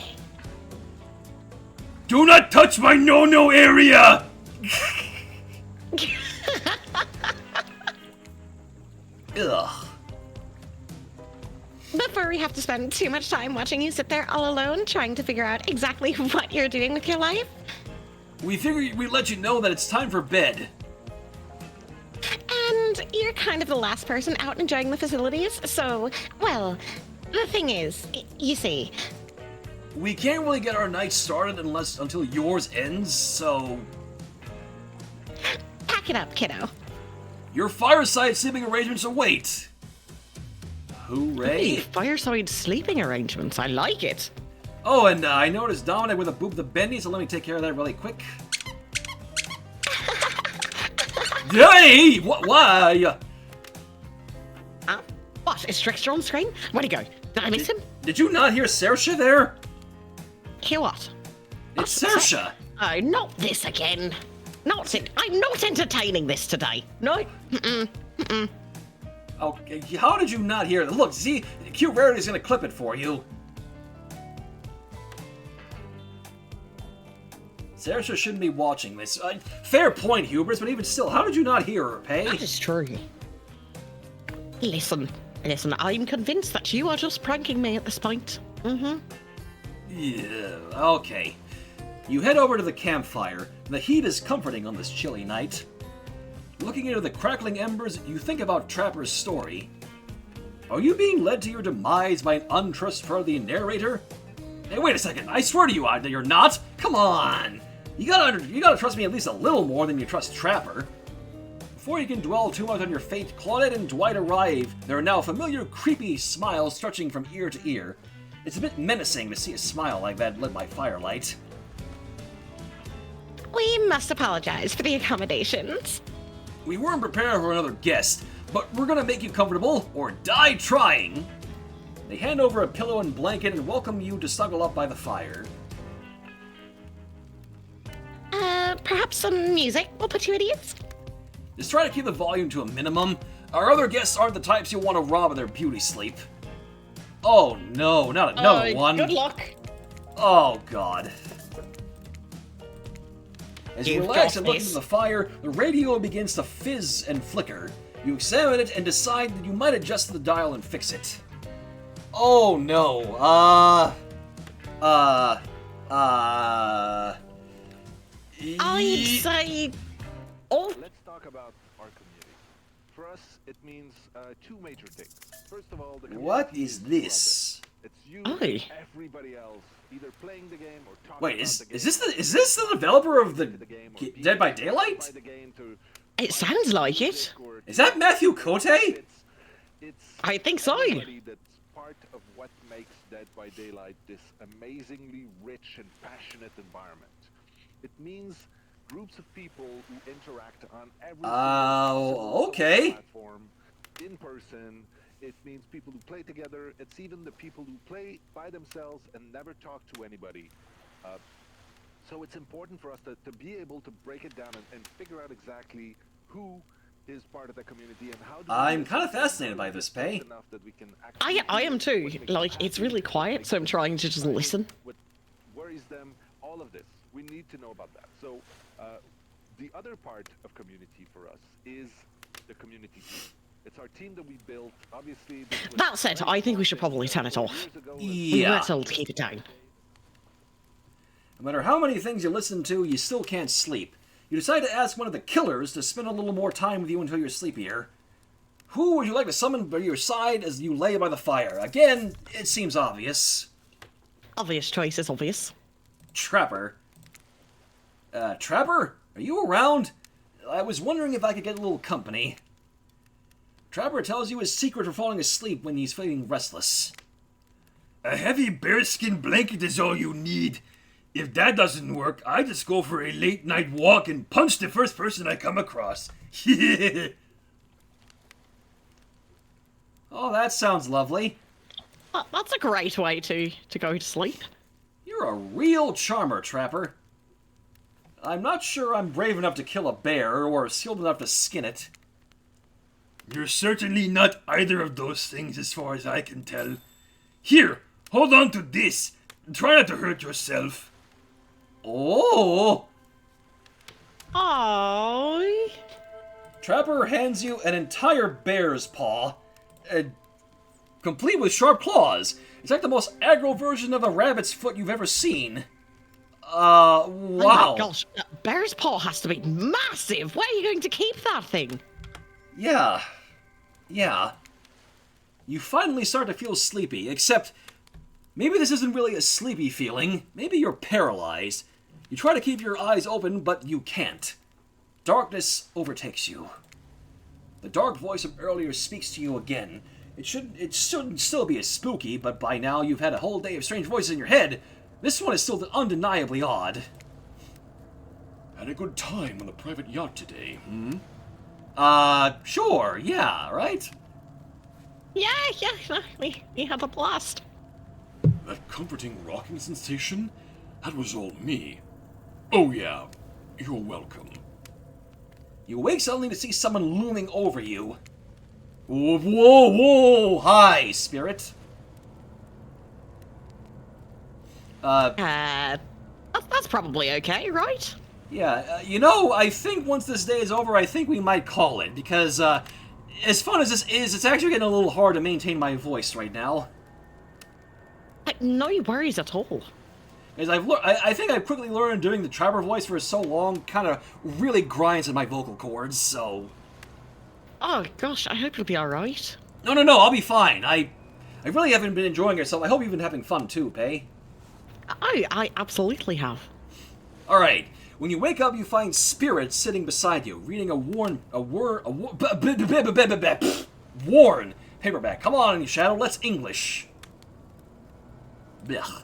Do not touch my no-no area! Ugh. Before we have to spend too much time watching you sit there all alone trying to figure out exactly what you're doing with your life. We figured we'd let you know that it's time for bed. And you're kind of the last person out enjoying the facilities, so, well, the thing is, you see... We can't really get our night started until yours ends, so... Pack it up, kiddo. Your fireside sleeping arrangements await. Hooray. Hey, fireside sleeping arrangements, I like it. Oh, and I noticed Dominic with a boob the bendy, so let me take care of that really quick. Hey! Why? What, is Trickster on screen? Where'd he go? Did I miss him? Did you not hear Saoirse there? Hear what? It's Saoirse. Oh, not this again. I'm not entertaining this today. No. Okay, how did you not hear that? Look, see, Q Rarity's gonna clip it for you. Saoirse shouldn't be watching this. Fair point, Hubris, but even still, how did you not hear her, Pay? That is true. Listen, I'm convinced that you are just pranking me at this point. Yeah, okay. You head over to the campfire. The heat is comforting on this chilly night. Looking into the crackling embers, you think about Trapper's story. Are you being led to your demise by an untrustworthy narrator? Hey, wait a second. I swear to you, you're not. Come on. You gotta trust me at least a little more than you trust Trapper. Before you can dwell too much on your fate, Claudette and Dwight arrive. There are now familiar, creepy smiles stretching from ear to ear. It's a bit menacing to see a smile like that lit by firelight. We must apologize for the accommodations. We weren't prepared for another guest, but we're gonna make you comfortable, or die trying! They hand over a pillow and blanket and welcome you to snuggle up by the fire. Perhaps some music will put you at ease? Just try to keep the volume to a minimum. Our other guests aren't the types you want to rob of their beauty sleep. Oh no, not another one. Good luck. Oh god. As you You've relax got and look this. into the fire, the radio begins to fizz and flicker. You examine it and decide that you might adjust the dial and fix it. Oh no, I'd say... Oh, Let's talk about our community. For us, it means two major things. First of all, the community what is love it. this? It's you Aye. and everybody else either playing the game or talking Wait, about is the game. this the developer of the game or being Dead by play Daylight? the game to it sounds like it. or Is that Matthew Cote? it's I think so. everybody that's part of what makes Dead by Daylight this amazingly rich and passionate environment. It means groups of people who interact on every single okay. platform, in person. It means people who play together. It's even the people who play by themselves and never talk to anybody. So it's important for us to be able to break it down and figure out exactly who is part of the community and how do we I'm listen kind of to fascinated them by this, just Pay. enough that we can actually I am too. what makes Like, them it's happy, really quiet, so I'm trying to just listen. what worries them, all of this. We need to know about that. So the other part of community for us is the community team. It's our team that we built. Obviously, this was That said, I think we should probably turn it off. years ago. We were Yeah. told to keep it down. No matter how many things you listen to, you still can't sleep. You decide to ask one of the killers to spend a little more time with you until you're sleepier. Who would you like to summon by your side as you lay by the fire? Again, it seems obvious. Obvious choice is obvious. Trapper. Trapper? Are you around? I was wondering if I could get a little company. Trapper tells you his secret for falling asleep when he's feeling restless. A heavy bearskin blanket is all you need. If that doesn't work, I just go for a late night walk and punch the first person I come across. Oh, that sounds lovely. That's a great way to go to sleep. You're a real charmer, Trapper. I'm not sure I'm brave enough to kill a bear or skilled enough to skin it. You're certainly not either of those things as far as I can tell. Here, hold on to this. Try not to hurt yourself. Oh! Oh. Trapper hands you an entire bear's paw, complete with sharp claws. It's like the most aggro version of a rabbit's foot you've ever seen. Wow. Oh my gosh, that bear's paw has to be massive. Where are you going to keep that thing? Yeah. You finally start to feel sleepy, except maybe this isn't really a sleepy feeling. Maybe you're paralyzed. You try to keep your eyes open, but you can't. Darkness overtakes you. The dark voice of earlier speaks to you again. It shouldn't still be as spooky, but by now you've had a whole day of strange voices in your head. This one is still undeniably odd. Had a good time on the private yacht today, Sure, yeah, right? Yeah, we had a blast. That comforting rocking sensation? That was all me. Oh yeah, you're welcome. You wake suddenly to see someone looming over you. Whoa, hi, spirit. That's probably okay, right? Yeah, I think once this day is over, I think we might call it, because, as fun as this is, it's actually getting a little hard to maintain my voice right now. No worries at all. As I think I've quickly learned doing the Trapper voice for so long kind of really grinds at my vocal cords, so... Oh gosh, I hope you'll be alright. No, I'll be fine. I really haven't been enjoying yourself. I hope you've been having fun too, Pei. I absolutely have. Alright, when you wake up, you find Spirit sitting beside you, reading a worn paperback. Come on, Shadow, let's English. Blech.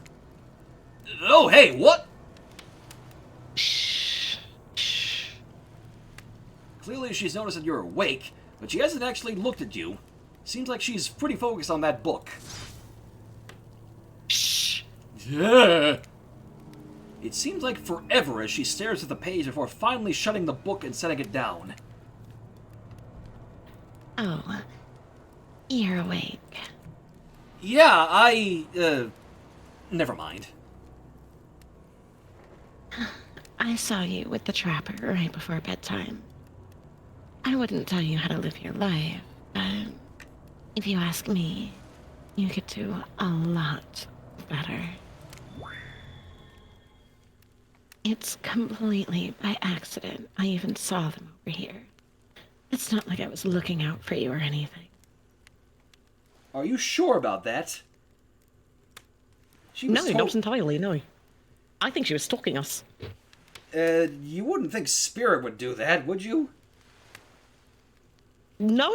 Oh, hey, what? Shh. Clearly she's noticed that you're awake, but she hasn't actually looked at you. Seems like she's pretty focused on that book. Shh. Yeah. It seems like forever as she stares at the page before finally shutting the book and setting it down. Oh, you're awake. Yeah, never mind. I saw you with the Trapper right before bedtime. I wouldn't tell you how to live your life, but if you ask me, you could do a lot better. It's completely by accident I even saw them over here. It's not like I was looking out for you or anything. Are you sure about that? She was No, not entirely, no. I think she was stalking us. You wouldn't think Spirit would do that, would you? No,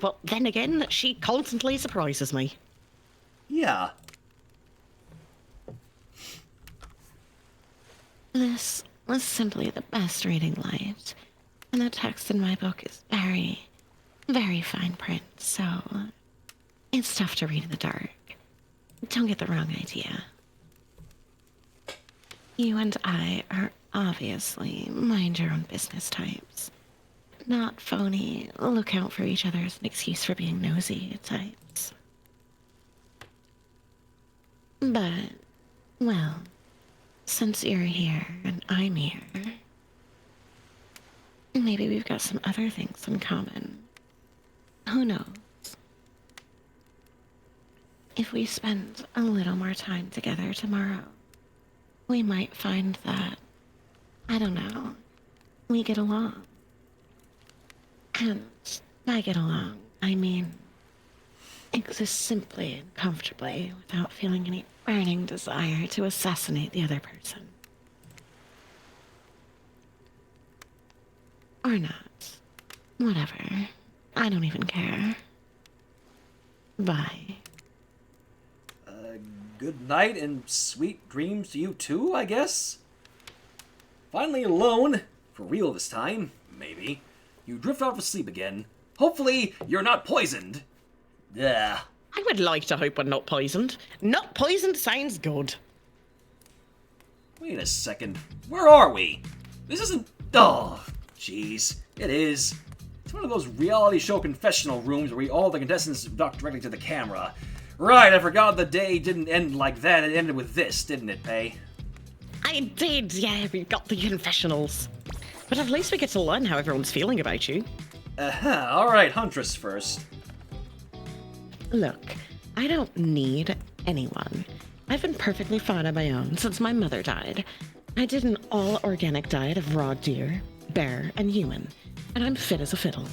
but then again, she constantly surprises me. Yeah. This was simply the best reading light, and the text in my book is very, very fine print, so it's tough to read in the dark. Don't get the wrong idea. You and I are obviously mind your own business types. Not phony, look out for each other as an excuse for being nosy types. But, well, since you're here and I'm here, maybe we've got some other things in common. Who knows? If we spend a little more time together tomorrow, we might find that, I don't know, we get along. And by get along, I mean exist simply and comfortably without feeling any burning desire to assassinate the other person. Or not. Whatever. I don't even care. Bye. Good night and sweet dreams to you too, I guess? Finally alone, for real this time, maybe. You drift off to sleep again. Hopefully, you're not poisoned. Yeah. I would like to hope we're not poisoned. Not poisoned sounds good. Wait a second. Where are we? This isn't... Oh, jeez. It is. It's one of those reality show confessional rooms where all the contestants duck directly to the camera. Right, I forgot the day didn't end like that. It ended with this, didn't it, Pae? I did, yeah, we got the confessionals. But at least we get to learn how everyone's feeling about you. Alright, Huntress first. Look, I don't need anyone. I've been perfectly fine on my own since my mother died. I did an all-organic diet of raw deer, bear, and human, and I'm fit as a fiddle.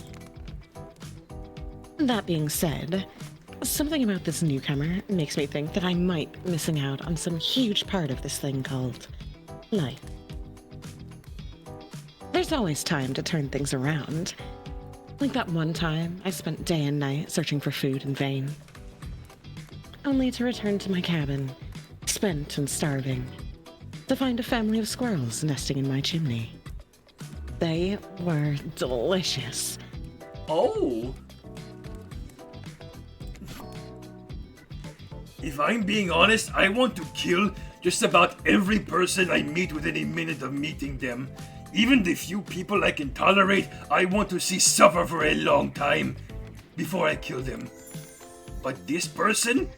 That being said, something about this newcomer makes me think that I might be missing out on some huge part of this thing called life. There's always time to turn things around. Like that one time I spent day and night searching for food in vain. Only to return to my cabin, spent and starving, to find a family of squirrels nesting in my chimney. They were delicious. Oh! If I'm being honest, I want to kill just about every person I meet within a minute of meeting them. Even the few people I can tolerate, I want to see suffer for a long time before I kill them. But this person,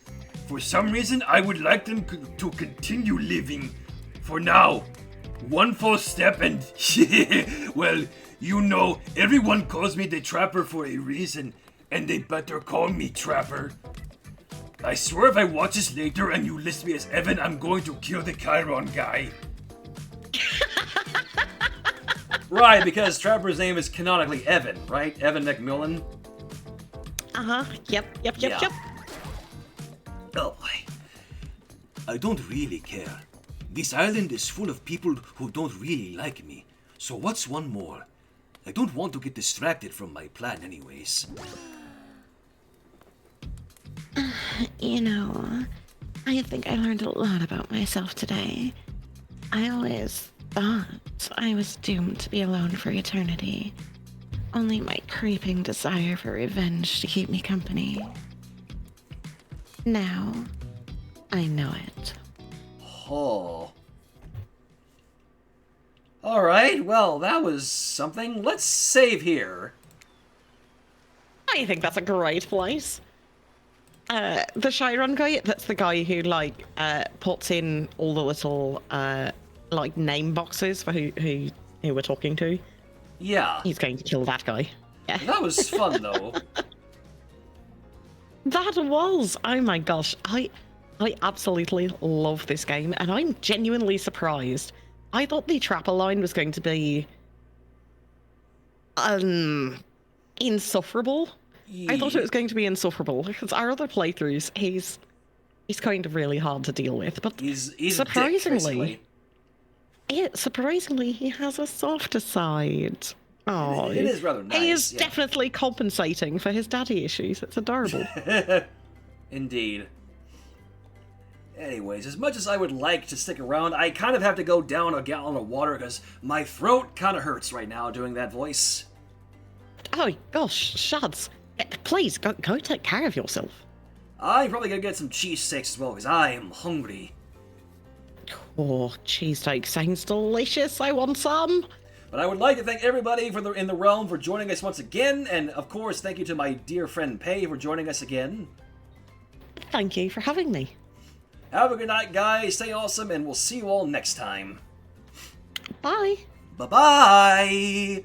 for some reason, I would like them to continue living. For now. One false step and... well, you know, everyone calls me the Trapper for a reason, and they better call me Trapper. I swear if I watch this later and you list me as Evan, I'm going to kill the Chiron guy. Right, because Trapper's name is canonically Evan, right? Evan McMillan? Uh-huh. Yep. Yeah. Oh boy. I don't really care. This island is full of people who don't really like me. So what's one more? I don't want to get distracted from my plan anyways. You know, I think I learned a lot about myself today. I always thought I was doomed to be alone for eternity. Only my creeping desire for revenge to keep me company. Now, I know it. Oh. Alright, well, that was something. Let's save here. I think that's a great place. The Chiron guy, that's the guy who, like, puts in all the little, like, name boxes for who we're talking to. Yeah. He's going to kill that guy. Yeah. That was fun, though. That was! Oh my gosh, I absolutely love this game, and I'm genuinely surprised. I thought the Trapper line was going to be... insufferable. I thought it was going to be insufferable, because our other playthroughs, he's kind of really hard to deal with, but He's surprisingly... surprisingly, he has a softer side. Oh, it is rather nice. He is yeah. definitely compensating for his daddy issues. It's adorable. Indeed. Anyways, as much as I would like to stick around, I kind of have to go down a gallon of water because my throat kind of hurts right now doing that voice. Oh gosh, Shads, please go take care of yourself. I'm probably gonna get some cheesesteaks as well because I am hungry. Oh, cheesesteak sounds delicious. I want some. But I would like to thank everybody in the realm for joining us once again, and of course, thank you to my dear friend Pae for joining us again. Thank you for having me. Have a good night, guys. Stay awesome, and we'll see you all next time. Bye. Bye-bye!